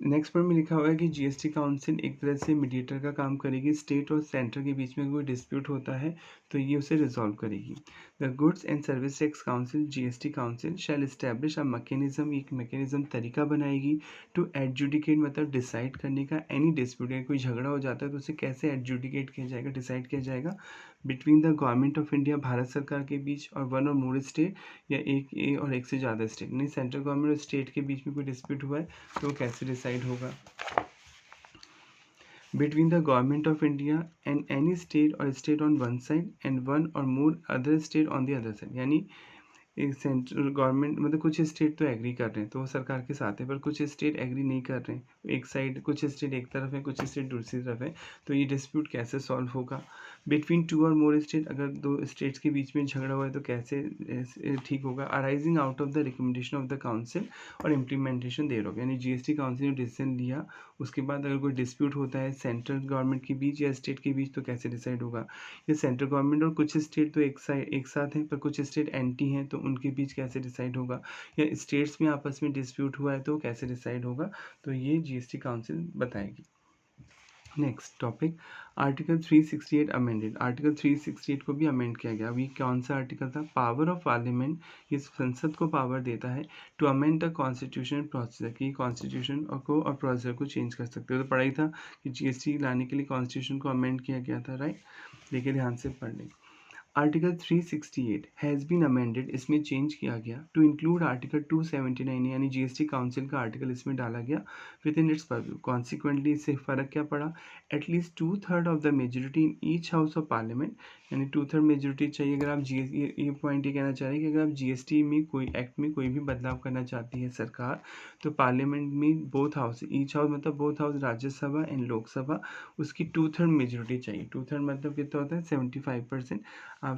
A: नेक्स्ट पॉइंट में लिखा हुआ है कि जीएसटी काउंसिल एक तरह से मीडिएटर का काम करेगी। स्टेट और सेंटर के बीच में कोई डिस्प्यूट होता है तो ये उसे रिजॉल्व करेगी। The goods and service tax council GST council shall establish a mechanism, एक मैकेनिज्म तरीका बनाएगी टू एडजुडिकेट, मतलब डिसाइड करने का एनी डिस्प्यूट, अगर कोई झगड़ा हो जाता है तो उसे कैसे एडजुडिकेट किया जाएगा, डिसाइड किया जाएगा between the government of India, Bharat सरकार के बीच, और वन और मोर स्टेट, या एक और एक से ज़्यादा स्टेट, नहीं सेंट्रल गवर्नमेंट और स्टेट के बीच में कोई डिस्प्यूट हुआ है तो वो कैसे डिसाइड होगा। Between the government of India and any state or state on one side and one or more other state on the other side, यानी एक सेंट्रल गवर्नमेंट, मतलब कुछ स्टेट तो एग्री कर रहे हैं तो वो सरकार के साथ है, पर कुछ स्टेट एग्री नहीं कर रहे हैं, एक साइड कुछ स्टेट एक तरफ है कुछ स्टेट दूसरी तरफ है, तो ये डिस्प्यूट कैसे सॉल्व होगा। बिटवीन टू और मोर स्टेट, अगर दो स्टेट्स के बीच में झगड़ा हुआ है तो कैसे ठीक होगा। Arising out of the recommendation of the council और इम्प्लीमेंटेशन देर होगा, यानी जीएसटी काउंसिल ने डिसीजन लिया, उसके बाद अगर कोई डिस्प्यूट होता है सेंट्रल गवर्नमेंट के बीच या स्टेट के बीच तो कैसे डिसाइड होगा। ये सेंट्रल गवर्नमेंट और कुछ स्टेट तो एक साथ हैं पर कुछ स्टेट एंटी हैं तो उनके बीच कैसे डिसाइड होगा, या स्टेट्स में आपस में डिस्प्यूट हुआ है तो कैसे डिसाइड होगा, तो ये जीएसटी काउंसिल बताएगी। Next topic, article 368 amended. Article 368 को भी अमेंड किया गया। अभी कौन सा आर्टिकल था, पावर ऑफ पार्लियामेंट, ये संसद को पावर देता है to amend the constitution procedure, की कॉन्स्टिट्यूशन को और प्रोसीजर को चेंज कर सकते हो। तो पढ़ा ही था कि जीएसटी लाने के लिए कॉन्स्टिट्यूशन को अमेंड किया गया था, राइट। देखिए ध्यान से पढ़ लें। आर्टिकल 368 हैज़ बीन अमेंडेड, इसमें चेंज किया गया टू इंक्लूड आर्टिकल 279, यानी जीएसटी काउंसिल का आर्टिकल इसमें डाला गया with in its purview. Consequently इससे फ़र्क क्या पड़ा, at least 2/3 of the majority in each house of parliament, यानी 2/3 मेजोरिटी चाहिए अगर आप ये पॉइंट ये कहना चाह रहे हैं कि अगर आप जीएसटी में कोई एक्ट में कोई भी बदलाव करना चाहती है सरकार, तो पार्लियामेंट में बोथ हाउस, ईच हाउस मतलब both house, Rajya Sabha and Lok Sabha, उसकी 2/3 मेजोरिटी चाहिए। 2/3 मतलब कितना होता है 75%,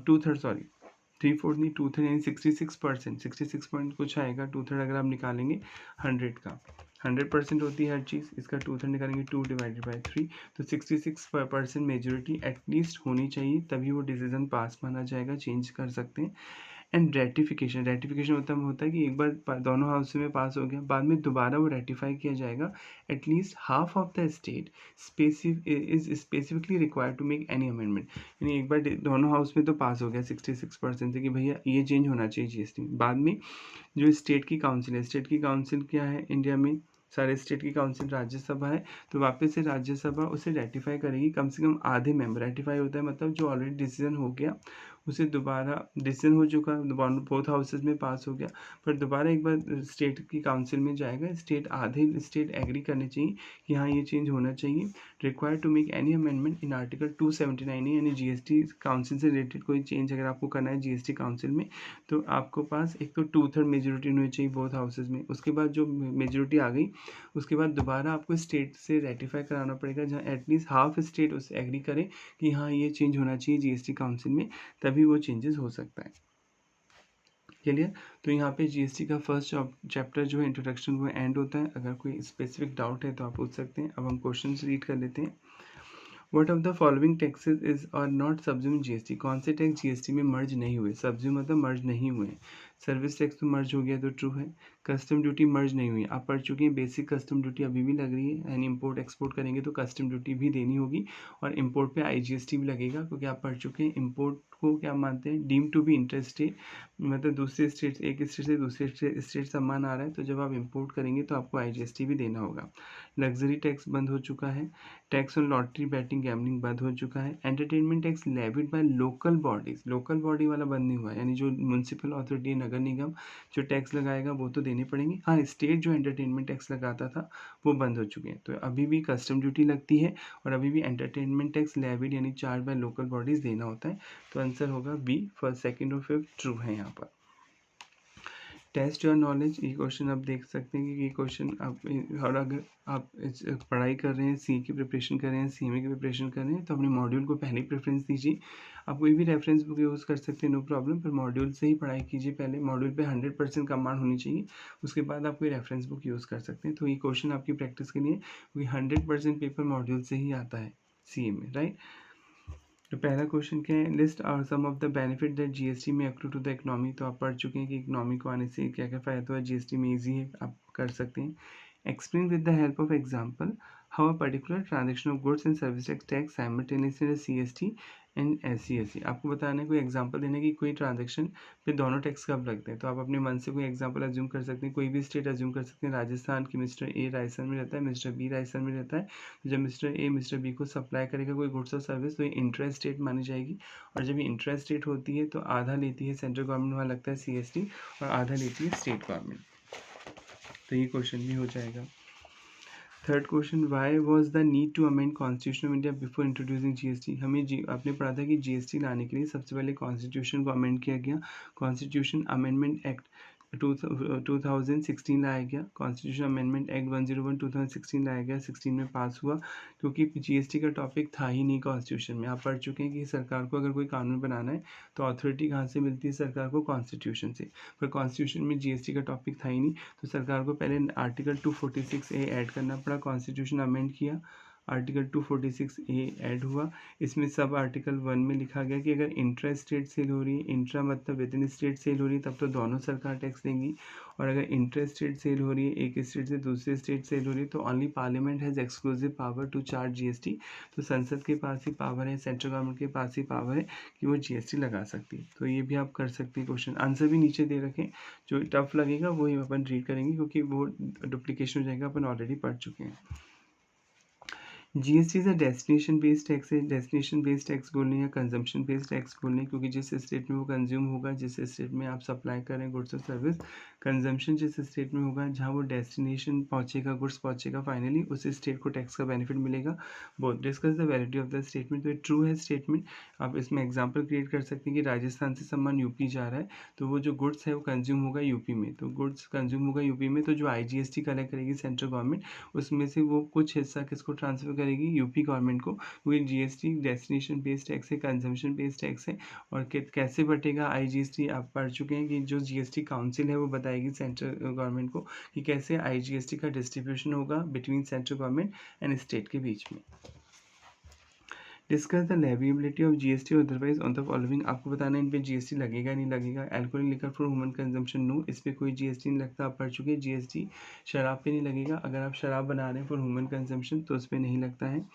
A: 2/3 सॉरी 3/4 नहीं 2/3 यानी 66%, 66 पॉइंट कुछ आएगा। 2/3 अगर आप निकालेंगे 100 का, 100% होती है हर चीज़, इसका 2/3 निकालेंगे 2/3, तो 66% मेजोरिटी एटलीस्ट होनी चाहिए, तभी वो डिसीजन पास माना जाएगा, चेंज कर सकते हैं। एंड रेटिफिकेशन, रेटिफिकेशन होता है कि एक बार दोनों हाउस में पास हो गया, बाद में दोबारा वो रेटिफाई किया जाएगा। At least half of the state is specifically required to make any amendment, यानी एक बार दोनों हाउस में तो पास हो गया 66% से कि भैया ये चेंज होना चाहिए जीएसटी में, बाद में जो स्टेट की काउंसिल है, स्टेट की काउंसिल क्या है इंडिया में, सारे स्टेट की काउंसिल राज्यसभा है, तो वापस से राज्यसभा उसे रेटिफाई करेगी, कम से कम आधे मेंबर। रेटिफाई होता है मतलब जो ऑलरेडी डिसीजन हो गया उसे दोबारा, डिसीजन हो चुका बोथ हाउसेज में पास हो गया, पर दोबारा एक बार स्टेट की काउंसिल में जाएगा, आधे स्टेट एग्री करने चाहिए कि हाँ ये चेंज होना चाहिए। Required to make any amendment in article 279, यानी जीएसटी काउंसिल से रिलेटेड कोई चेंज अगर आपको करना है जीएसटी काउंसिल में, तो आपको पास एक तो 2/3 मेजोरिटी होनी चाहिए बोथ हाउसेज में। उसके बाद जो मेजोरिटी आ गई उसके बाद दोबारा आपको स्टेट से रेटिफाई कराना पड़ेगा, जहाँ एटलीस्ट हाफ स्टेट उससे एग्री करें कि हाँ ये चेंज होना चाहिए जीएसटी काउंसिल में, तभी वो चेंजेस हो सकता है। क्लियर। तो यहाँ पे जीएसटी का फर्स्ट चैप्टर जो है इंट्रोडक्शन वो एंड होता है। अगर कोई स्पेसिफिक डाउट है तो आप पूछ सकते हैं। अब हम क्वेश्चन रीड कर लेते हैं। What of the following taxes is or not subsumed GST, कौन से टैक्स जीएसटी में मर्ज नहीं हुए, सब्ज्यूम मतलब मर्ज नहीं हुए। सर्विस टैक्स तो मर्ज हो गया तो ट्रू है। कस्टम ड्यूटी मर्ज नहीं हुई, आप पढ़ चुके हैं बेसिक कस्टम ड्यूटी अभी भी लग रही है, एंड इम्पोर्ट एक्सपोर्ट करेंगे तो कस्टम ड्यूटी भी देनी होगी, और इम्पोर्ट पे आईजीएसटी भी लगेगा, क्योंकि आप पढ़ चुके हैं इम्पोर्ट को क्या मानते हैं, डीम टू बी इंटरेस्टेड, मतलब दूसरे स्टेट, एक स्टेट से दूसरे स्टेट सामान आ रहा है तो जब आप इम्पोर्ट करेंगे तो आपको आईजीएसटी भी देना होगा। लग्जरी टैक्स बंद हो चुका है। Tax on lottery batting gambling बंद हो चुका है। Entertainment tax levied by local bodies, local body वाला बंद नहीं हुआ है, यानी जो म्यूनसिपल अथॉरिटी नगर निगम जो टैक्स लगाएगा वो तो देने पड़ेंगे। हाँ, स्टेट जो एंटरटेनमेंट टैक्स लगाता था वो बंद हो चुके हैं। तो अभी भी कस्टम ड्यूटी लगती है और अभी भी एंटरटेनमेंट टैक्स लेविड यानी चार्ज बाय लोकल बॉडीज देना होता है। तो आंसर होगा बी, फर्स्ट सेकेंड और फिफ्थ ट्रू है यहाँ पर। टेस्ट योर नॉलेज, ये क्वेश्चन आप देख सकते हैं कि ये क्वेश्चन आप और अगर आप पढ़ाई कर रहे हैं, सी की प्रिपरेशन कर रहे हैं, CMA की प्रिपरेशन कर रहे हैं, तो अपने मॉड्यूल को पहले प्रेफरेंस दीजिए। आप कोई भी रेफरेंस बुक यूज़ कर सकते हैं, नो प्रॉब्लम, पर मॉड्यूल से ही पढ़ाई कीजिए। पहले मॉड्यूल पे 100% कमांड होनी चाहिए, उसके बाद आप कोई रेफरेंस बुक यूज़ कर सकते हैं। तो ये क्वेश्चन आपकी प्रैक्टिस के लिए, क्योंकि 100% पेपर मॉड्यूल से ही आता है CA में, राइट। तो पहला क्वेश्चन क्या है, list are some of the benefit that GST में अक्रू टू द इकोनॉमी। तो आप पढ़ चुके हैं कि इकोनॉमी को आने से क्या क्या फ़ायदा हुआ, GST में ईजी है, आप कर सकते हैं। Explain with the help of example how a particular transaction of goods and service tax simultaneously CST and SCST। आपको बताना है, कोई एग्जांपल देना है कि कोई ट्रांजेक्शन पे दोनों टैक्स कब लगते हैं। तो आप अपने मन से कोई एग्जांपल अज्यूम कर सकते हैं, कोई भी स्टेट अज्यूम कर सकते हैं। राजस्थान की मिस्टर ए राजस्थान में रहता है, मिस्टर बी राजस्थान में रहता है। तो जब मिस्टर ए मिस्टर बी को सप्लाई करेगा कोई गुड्स और सर्विस, तो ये इंट्रा स्टेट मानी जाएगी। और जब ये इंट्रा स्टेट होती है तो आधा लेती है सेंट्रल गवर्नमेंट, वहाँ लगता है CST, और आधा लेती है स्टेट गवर्नमेंट। तो ये क्वेश्चन भी हो जाएगा। Third question, why was the need to amend constitution of India before introducing GST। हमें आपने पढ़ा था कि GST लाने के लिए सबसे पहले कॉन्स्टिट्यूशन को अमेंड किया गया। कॉन्स्टिट्यूशन अमेंडमेंट एक्ट 2016 लाया गया। कॉन्स्टिट्यूशन अमेंडमेंट एक्ट 101 2016 लाया गया, 16 में पास हुआ, क्योंकि GST का टॉपिक था ही नहीं कॉन्स्टिट्यूशन में। आप पढ़ चुके हैं कि सरकार को अगर कोई कानून बनाना है तो अथॉरिटी कहाँ से मिलती है सरकार को, कॉन्स्टिट्यूशन से। पर कॉन्स्टिट्यूशन में GST का टॉपिक था ही नहीं, तो सरकार को पहले आर्टिकल 246A ऐड करना पड़ा। कॉन्स्टिट्यूशन अमेंड किया, आर्टिकल 246A ऐड हुआ। इसमें सब आर्टिकल 1 में लिखा गया कि अगर इंट्रा स्टेट सेल हो रही है, इंट्रा मतलब विद इन स्टेट सेल हो रही है, तब तो दोनों सरकार टैक्स देंगी। और अगर इंट्रा स्टेट सेल हो रही है, एक स्टेट से दूसरे स्टेट सेल हो रही है, तो only parliament has exclusive power to charge GST। तो संसद के पास ही पावर है, सेंट्रल गवर्नमेंट के पास ही पावर है कि वो GST लगा सकती है। तो ये भी आप कर सकते हैं। क्वेश्चन आंसर भी नीचे दे रखें, जो टफ लगेगा वही अपन रीड करेंगे, क्योंकि वो डुप्लीकेशन हो जाएगा, अपन ऑलरेडी पढ़ चुके हैं। GST is a destination based tax है। डेस्टिनेशन बेस्ड टैक्स बोलने या कंजम्पशन बेस्ड टैक्स बोलने, क्योंकि जिस स्टेट में वो कंज्यूम होगा, जिस स्टेट में आप सप्लाई करें गुड्स और सर्विस, कंजम्पशन जिस स्टेट में होगा, जहाँ वो डेस्टिनेशन पहुंचेगा, गुड्स पहुंचेगा फाइनली, उस स्टेट को टैक्स का बेनिफिट मिलेगा। Both discuss the validity of the statement. तो ये ट्रू है स्टेटमेंट। आप इसमें एग्जाम्पल क्रिएट कर सकते हैं कि राजस्थान से सामान यूपी जा रहा है, तो वो जो गुड्स है वो कंज्यूम होगा यूपी में। तो गुड्स कंज्यूम होगा यूपी में, तो जो IGST कलेक्ट करेगी सेंट्रल गवर्नमेंट, उसमें से वो कुछ हिस्सा किसको ट्रांसफर करेगी, यूपी गवर्नमेंट को। क्योंकि GST डेस्टिनेशन बेस्ड टैक्स है, कंजम्पशन बेस्ड टैक्स है। और कैसे बटेगा IGST, आप पढ़ चुके हैं कि जो GST काउंसिल है वो बताएगी सेंट्रल गवर्नमेंट को कि कैसे IGST का डिस्ट्रीब्यूशन होगा between central government and state के बीच में। Discuss the leviability of GST और अदरवाइज ऑन द फॉलोइंग। आपको बताना है इन पे GST लगेगा नहीं लगेगा। Alcoholic liquor for human consumption, no, इस पर कोई GST नहीं लगता। आप पढ़ चुके हैं GST शराब पे नहीं लगेगा। अगर आप शराब बना रहे हैं फॉर ह्यूमन कंजम्पशन तो उस पर नहीं लगता है।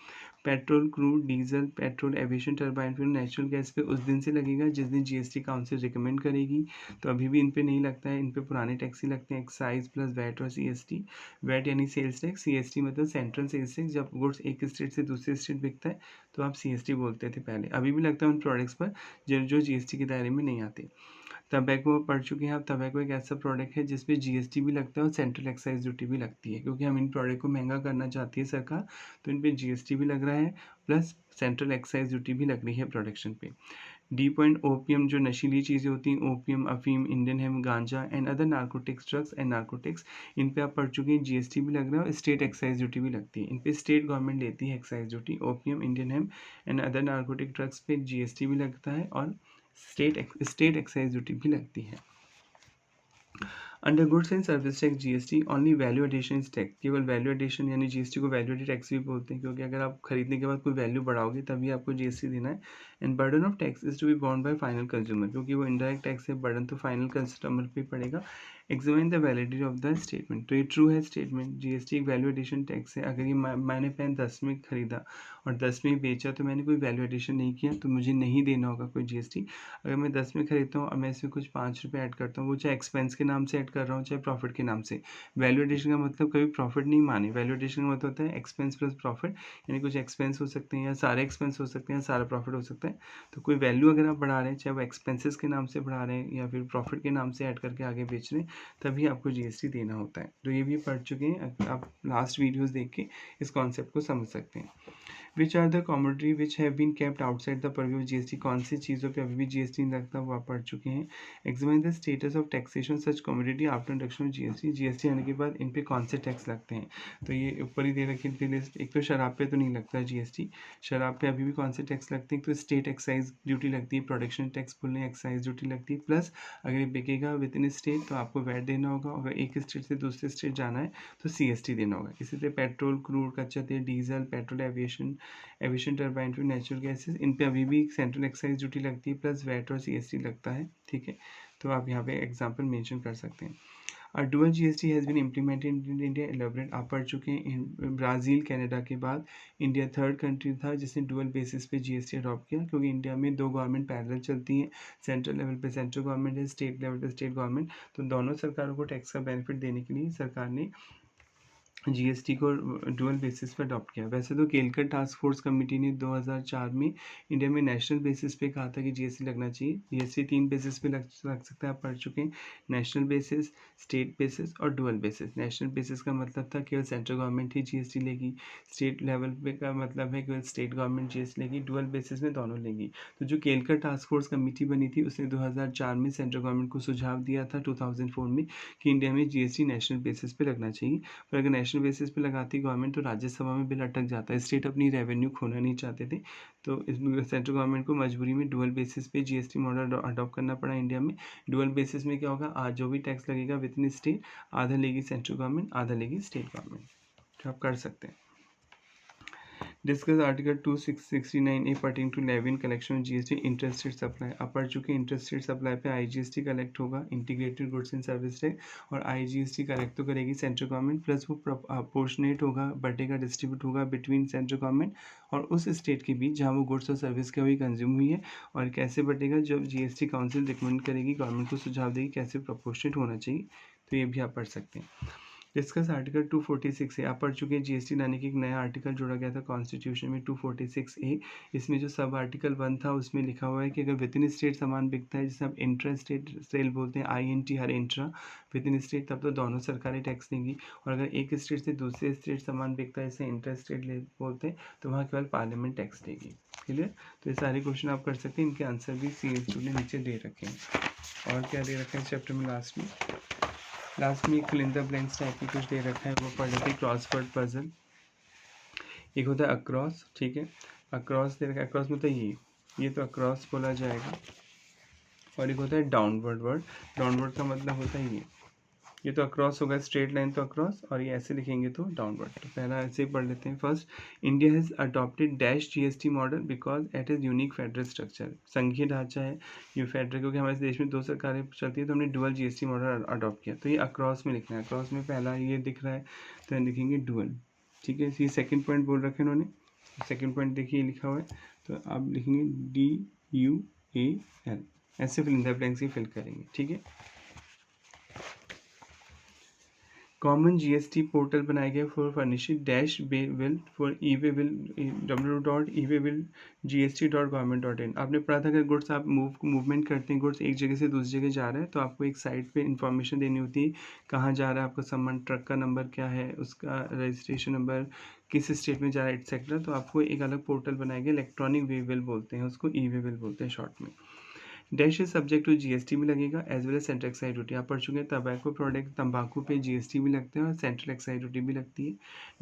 A: Petrol, crude, diesel, petrol, aviation, turbine fuel, natural gas पे उस दिन से लगेगा जिस दिन GST काउंसिल रिकमेंड करेगी। तो अभी भी इन पे नहीं लगता है, इन पे पुराने टैक्स ही लगते हैं, एक्साइज प्लस वैट और CST। वैट यानी सेल्स टैक्स, CST मतलब सेंट्रल सेल्स टैक्स। जब गुड्स एक स्टेट से दूसरे स्टेट बिकता है तो आप CST बोलते थे पहले, अभी भी लगता है उन प्रोडक्ट्स पर जो GST के दायरे में नहीं आते। तंबाकू पढ़ चुके हैं आप। तंबाकू एक ऐसा प्रोडक्ट है जिसपे GST भी लगता है और सेंट्रल एक्साइज ड्यूटी भी लगती है, क्योंकि हम इन प्रोडक्ट को महंगा करना चाहती है सरकार, तो इन पे GST भी लग रहा है प्लस सेंट्रल एक्साइज ड्यूटी भी लग रही है प्रोडक्शन पे। डी पॉइंट ओपियम, जो नशीली चीज़ें होती हैं, ओपियम, अफीम, Indian hemp, ganja and other narcotics, drugs and narcotics, इन पे आप पढ़ चुके हैं GST भी लग रहा है और स्टेट एक्साइज ड्यूटी भी लगती है। इन पे स्टेट गवर्नमेंट लेती है excise duty. Opium, Indian hemp and other narcotic drugs पे GST भी लगता है और स्टेट एक्साइज ड्यूटी भी लगती है। Under goods and service tax GST only value addition is tax. केवल वैल्यू एडिशन यानी GST को वैल्यू एडिड टैक्स भी बोलते हैं, क्योंकि अगर आप खरीदने के बाद कोई वैल्यू बढ़ाओगे तभी आपको GST देना है। And burden of tax is to be borne by final consumer, क्योंकि वो इनडायरेक्ट टैक्स है, बर्डन तो फाइनल कस्टमर पे पड़ेगा। Examine the validity of the statement. तो ये ट्रू है स्टेटमेंट। GST एक वैल्यू एडिशन टैक्स है। अगर ये मैंने पेन 10 में खरीदा और 10 में बेचा तो मैंने कोई वैल्यू एडिशन नहीं किया, तो मुझे नहीं देना होगा कोई GST। अगर मैं 10 में खरीदता हूँ और मैं इसमें कुछ 5 रुपये ऐड करता हूँ, वो चाहे एक्सपेंस के नाम से ऐड कर रहा हूँ चाहे प्रॉफिट के नाम से। वैल्यू एडिशन का मतलब कभी प्रॉफिट नहीं माने। वैल्यू एडिशन का मतलब होता है एक्सपेंस प्लस प्रॉफिट, यानी कुछ एक्सपेंस हो सकते हैं या सारे एक्सपेंस हो सकते हैं, सारा प्रॉफिट हो सकता है। तो कोई वैल्यू अगर आप बढ़ा रहे हैं, चाहे वो एक्सपेंसेस के नाम से बढ़ा रहे हैं या फिर प्रॉफिट के नाम से ऐड करके आगे बेच रहे हैं, तभी आपको GST देना होता है। तो ये भी पढ़ चुके हैं, आप लास्ट वीडियोज़ देख के इस कॉन्सेप्ट को समझ सकते हैं। Which are the commodity which have been kept outside the purview of GST, कौन सी चीज़ों पे अभी भी जीएसटी नहीं लगता वो आप पढ़ चुके हैं। Examine the status of taxation such commodity after introduction of GST, GST आने के बाद इन पे कौन से टैक्स लगते हैं। तो ये ऊपर ही दे रखी थी लिस्ट। एक तो शराब पे तो नहीं लगता जीएसटी, शराब पे अभी भी कौन से टैक्स लगते हैं, तो स्टेट एक्साइज ड्यूटी लगती है, प्रोडक्शन टैक्स बोलने एक्साइज ड्यूटी लगती है, प्लस अगर ये बिकेगा विद इन स्टेट तो आपको वैट देना होगा, अगर एक स्टेट से दूसरे स्टेट जाना है तो सीएसटी देना होगा। इसी तरह पेट्रोल, क्रूड, कच्चा तेल, diesel, petrol, aviation turbine fuel, natural gases, इन पे अभी भी सेंट्रल एक्साइज ड्यूटी लगती है, प्लस वैट और सीएसटी लगता है। ठीक है, तो आप यहाँ पे एग्जाम्पल मेंशन कर सकते हैं। Dual GST has been implemented in India, elaborate आप पढ़ चुके हैं। ब्राज़ील, कनाडा के बाद इंडिया थर्ड कंट्री था जिसने डुअल बेसिस पे जीएसटी अडॉप्ट किया, क्योंकि इंडिया में दो गवर्नमेंट पैरेलल चलती हैं। सेंट्रल लेवल पे सेंट्रल गवर्नमेंट है, स्टेट लेवल पे स्टेट गवर्नमेंट, तो दोनों सरकारों को टैक्स का बेनिफिट देने के लिए सरकार ने जीएसटी को डुअल बेसिस पर अडॉप्ट किया। वैसे तो केलकर टास्क फोर्स कमेटी ने 2004 में इंडिया में नेशनल बेसिस पे कहा था कि जीएसटी लगना चाहिए। जीएसटी 3 बेसिस पे लग सकता है, आप पढ़ चुके हैं। नेशनल बेसिस, स्टेट बेसिस और डुअल बेसिस। नेशनल बेसिस का मतलब था केवल सेंट्रल गवर्नमेंट ही जीएसटी लेगी, स्टेट लेवल पे का मतलब है केवल स्टेट गवर्नमेंट जीएसटी लेगी, डुअल बेसिस में दोनों लेगी। तो जो केलकर टास्क फोर्स कमेटी बनी थी उसने 2004 में सेंट्रल गवर्नमेंट को सुझाव दिया था 2004 में कि इंडिया में जीएसटी नेशनल बेसिस पे लगना चाहिए। पर अगर नेशनल बेसिस पे लगाती गवर्नमेंट तो राज्यसभा में बिल अटक जाता है। स्टेट अपनी रेवेन्यू खोना नहीं चाहते थे, तो सेंट्रल गवर्नमेंट को मजबूरी में डुअल बेसिस पे जीएसटी मॉडल अडॉप्ट करना पड़ा इंडिया में। डुअल बेसिस में क्या होगा, आज जो भी टैक्स लगेगा विद इन स्टेट, आधा लेगी सेंट्रल गवर्नमेंट, आधा लेगी स्टेट गवर्नमेंट। तो आप कर सकते हैं। Discuss article 269 A pertaining to levy in collection of GST interested supply. आप पढ़ चुके हैं इंटरेस्टेड सप्लाई पे आईजीएसटी कलेक्ट होगा, integrated goods and service tax, और आईजीएसटी कलेक्ट तो करेगी सेंट्रल गवर्नमेंट, प्लस वो प्रोपोर्शनेट होगा, बटेगा, डिस्ट्रीब्यूट होगा बिटवीन सेंट्रल गवर्नमेंट और उस स्टेट के बीच जहाँ वो गुड्स और सर्विस क्या हुई कंज्यूम हुई है। और कैसे बटेगा, जब जीएसटी काउंसिल रिकमेंड करेगी, गवर्नमेंट को सुझाव देगी कैसे प्रोपोर्शनेट होना चाहिए। तो ये भी आप पढ़ सकते हैं। डिस्कस आर्टिकल 246 ए। आप पढ़ चुके हैं जीएसटी लाने के एक नया आर्टिकल जोड़ा गया था कॉन्स्टिट्यूशन में 246 ए। इसमें जो सब आर्टिकल 1 था उसमें लिखा हुआ है कि अगर विद इन स्टेट सामान बिकता है, जिसे आप इंट्रा स्टेट सेल बोलते हैं, INT her intra with in state, तब तो दोनों सरकारें टैक्स देंगी। और अगर एक स्टेट से दूसरे स्टेट सामान बिकता है, जिसे इंट्रा स्टेट बोलते हैं, तो वहाँ केवल पार्लियामेंट टैक्स देगी। क्लियर। तो ये सारे क्वेश्चन आप कर सकते हैं, इनके आंसर भी CSU ने नीचे दे रखे हैं। और क्या दे रखे हैं चैप्टर में लास्ट में एक fill in the blanks type की कुछ दे रखा है, वो पढ़ लेते हैं। क्रॉसवर्ड पजल, एक होता है अक्रॉस, ठीक है। अक्रॉस दे रखा है, अक्रॉस मतलब ये तो अक्रॉस बोला जाएगा। और एक होता है डाउनवर्ड वर्ड, डाउनवर्ड का मतलब होता है ये तो अक्रॉस होगा, स्ट्रेट लाइन तो अक्रॉस, और ये ऐसे लिखेंगे तो डाउनवर्ड। तो पहला ऐसे ही पढ़ लेते हैं। First, India has adopted dash GST model because it is unique federal structure. संघीय ढांचा है ये फेडरल, क्योंकि हमारे देश में दो सरकारें चलती है, तो हमने डुअल जीएसटी मॉडल अडॉप्ट किया। तो ये अक्रॉस में लिखना है। अक्रॉस में पहला ये दिख रहा है तो लिखेंगे डुअल, ठीक है। ये सेकेंड पॉइंट बोल रखे इन्होंने, सेकेंड पॉइंट देखिए लिखा हुआ है, तो आप लिखेंगे DUAL, ऐसे फिल इन द ब्लैंक्स ही फिल करेंगे, ठीक है। कॉमन जीएसटी पोर्टल बनाया गया for furnishing dash bill for e way bill www.evbillgst.government.in। आपने पढ़ा था कि गुड्स आप मूवमेंट करते हैं, गुड्स एक जगह से दूसरी जगह जा रहा है, तो आपको एक साइट पे इंफॉर्मेशन देनी होती है कहाँ जा रहा है आपका सामान, ट्रक का नंबर क्या है, उसका रजिस्ट्रेशन नंबर, किस स्टेट में जा रहा है, एक्सेट्रा। तो आपको एक अलग पोर्टल बनाया गया, इलेक्ट्रॉनिक वे बिल बोलते हैं उसको, ई-वे बिल बोलते हैं शॉर्ट में। Dash is subject to GST भी लगेगा as well as central excise duty. आप पढ़ चुके हैं टबैको प्रोडक्ट, तंबाकू पे जीएसटी भी लगते हैं और सेंट्रल एक्साइज ड्यूटी भी लगती है।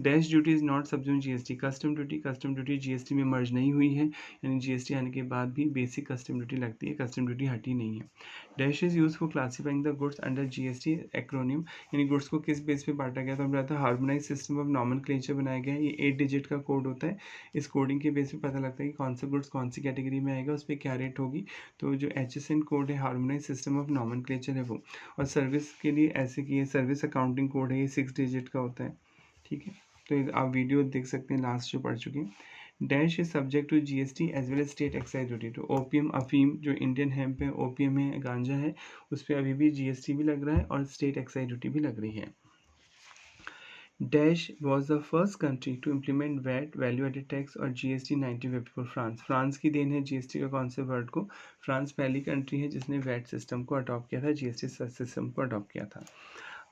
A: Dash duty is not subject GST. Custom duty GST में मर्ज नहीं हुई है, यानी जीएसटी आने के बाद भी बेसिक कस्टम ड्यूटी लगती है, कस्टम ड्यूटी हटी नहीं है। Dash is use for classifying the goods under GST acromion, यानी गुड्स को किस बेस पे बांटा गया, तो हम बताया था हार्मोनाइज सिस्टम ऑफ नॉमेनक्लेचर बनाया गया है। ये 8 डिजिट का कोड होता है, इस कोडिंग के बेस पे पता लगता है कि कौन सा गुड्स कौन सी कैटेगरी में आएगा, उस पर क्या रेट होगी। तो जो HSN कोड है, हार्मोनाइज सिस्टम ऑफ नॉमेनक्लेचर है वो। और सर्विस के लिए ऐसे कि ये सर्विस अकाउंटिंग कोड है, ये 6 डिजिट का होता है, ठीक है। तो आप वीडियो देख सकते हैं लास्ट जो पढ़ चुके हैं। Dash is subject to GST as well as state excise duty. तो ओपीएम, अफीम, जो इंडियन हेम्प है, ओपीएम है, गांजा है, उस पर अभी भी जीएसटी भी लग रहा है और स्टेट एक्साइज ड्यूटी भी लग रही है। Dash was the first country to implement VAT, value added tax और जीएसटी 1954। फ्रांस, फ्रांस की देन है जीएसटी का कॉन्सेप्ट वर्ड को। फ्रांस पहली कंट्री है जिसने वैट सिस्टम को अडॉप्ट किया था, जीएसटी सिस्टम को अडॉप्ट किया था।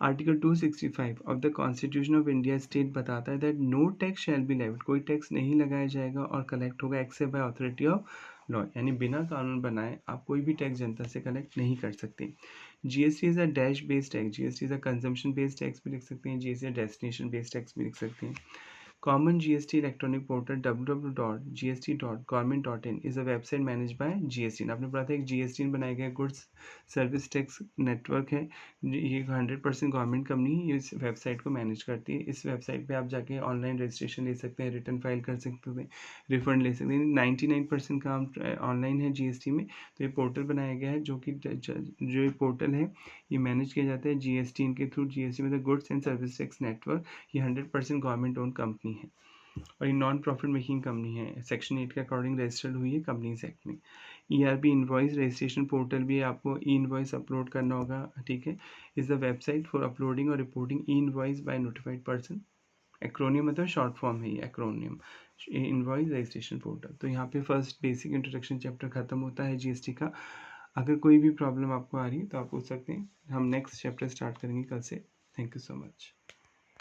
A: Article 265 of the constitution of India state बताता है that no tax shall be levied, कोई टैक्स नहीं लगाया जाएगा और कलेक्ट होगा except by authority of law, यानी बिना कानून बनाए आप कोई भी टैक्स जनता से कलेक्ट नहीं कर सकते। GST is a dash based tax, GST is a consumption based tax भी लिख सकते हैं, जीएसटी डेस्टिनेशन बेस्ड टैक्स भी लिख सकते हैं। Common GST electronic portal www.gst.government.in is a website managed by GST। आपने पढ़ा था एक GST बनाया गया गुड्स सर्विस टैक्स नेटवर्क है, ये 100% गवर्नमेंट कंपनी इस वेबसाइट को मैनेज करती है। इस वेबसाइट पे आप जाके ऑनलाइन रजिस्ट्रेशन ले सकते हैं, रिटर्न फाइल कर सकते हैं, रिफंड ले सकते हैं। 99% काम ऑनलाइन है जीएसटी में। तो ये पोर्टल बनाया गया है जो ये पोर्टल है ये मैनेज किया जाता है जीएसटी इनके थ्रू। जीएसटी मतलब goods and service tax network, ये 100% गवर्नमेंट ओन कंपनी है और ये नॉन प्रॉफिट मेकिंग कंपनी है। सेक्शन 8 के अकॉर्डिंग रजिस्टर्ड हुई है कंपनीज एक्ट में। ईआरपी इनवॉइस रजिस्ट्रेशन पोर्टल भी है, आपको ई इनवॉइस अपलोड करना होगा, ठीक है। Is the website for uploading और reporting e invoice by notified person. Acronym मतलब शॉर्ट फॉर्म है ये एक्रोनियम, इनवॉइस रजिस्ट्रेशन पोर्टल। तो यहाँ पे फर्स्ट बेसिक इंट्रोडक्शन चैप्टर खत्म होता है जीएसटी का। अगर कोई भी प्रॉब्लम आपको आ रही है तो आप पूछ सकते हैं, हम नेक्स्ट चैप्टर स्टार्ट करेंगे कल से। Thank you so much.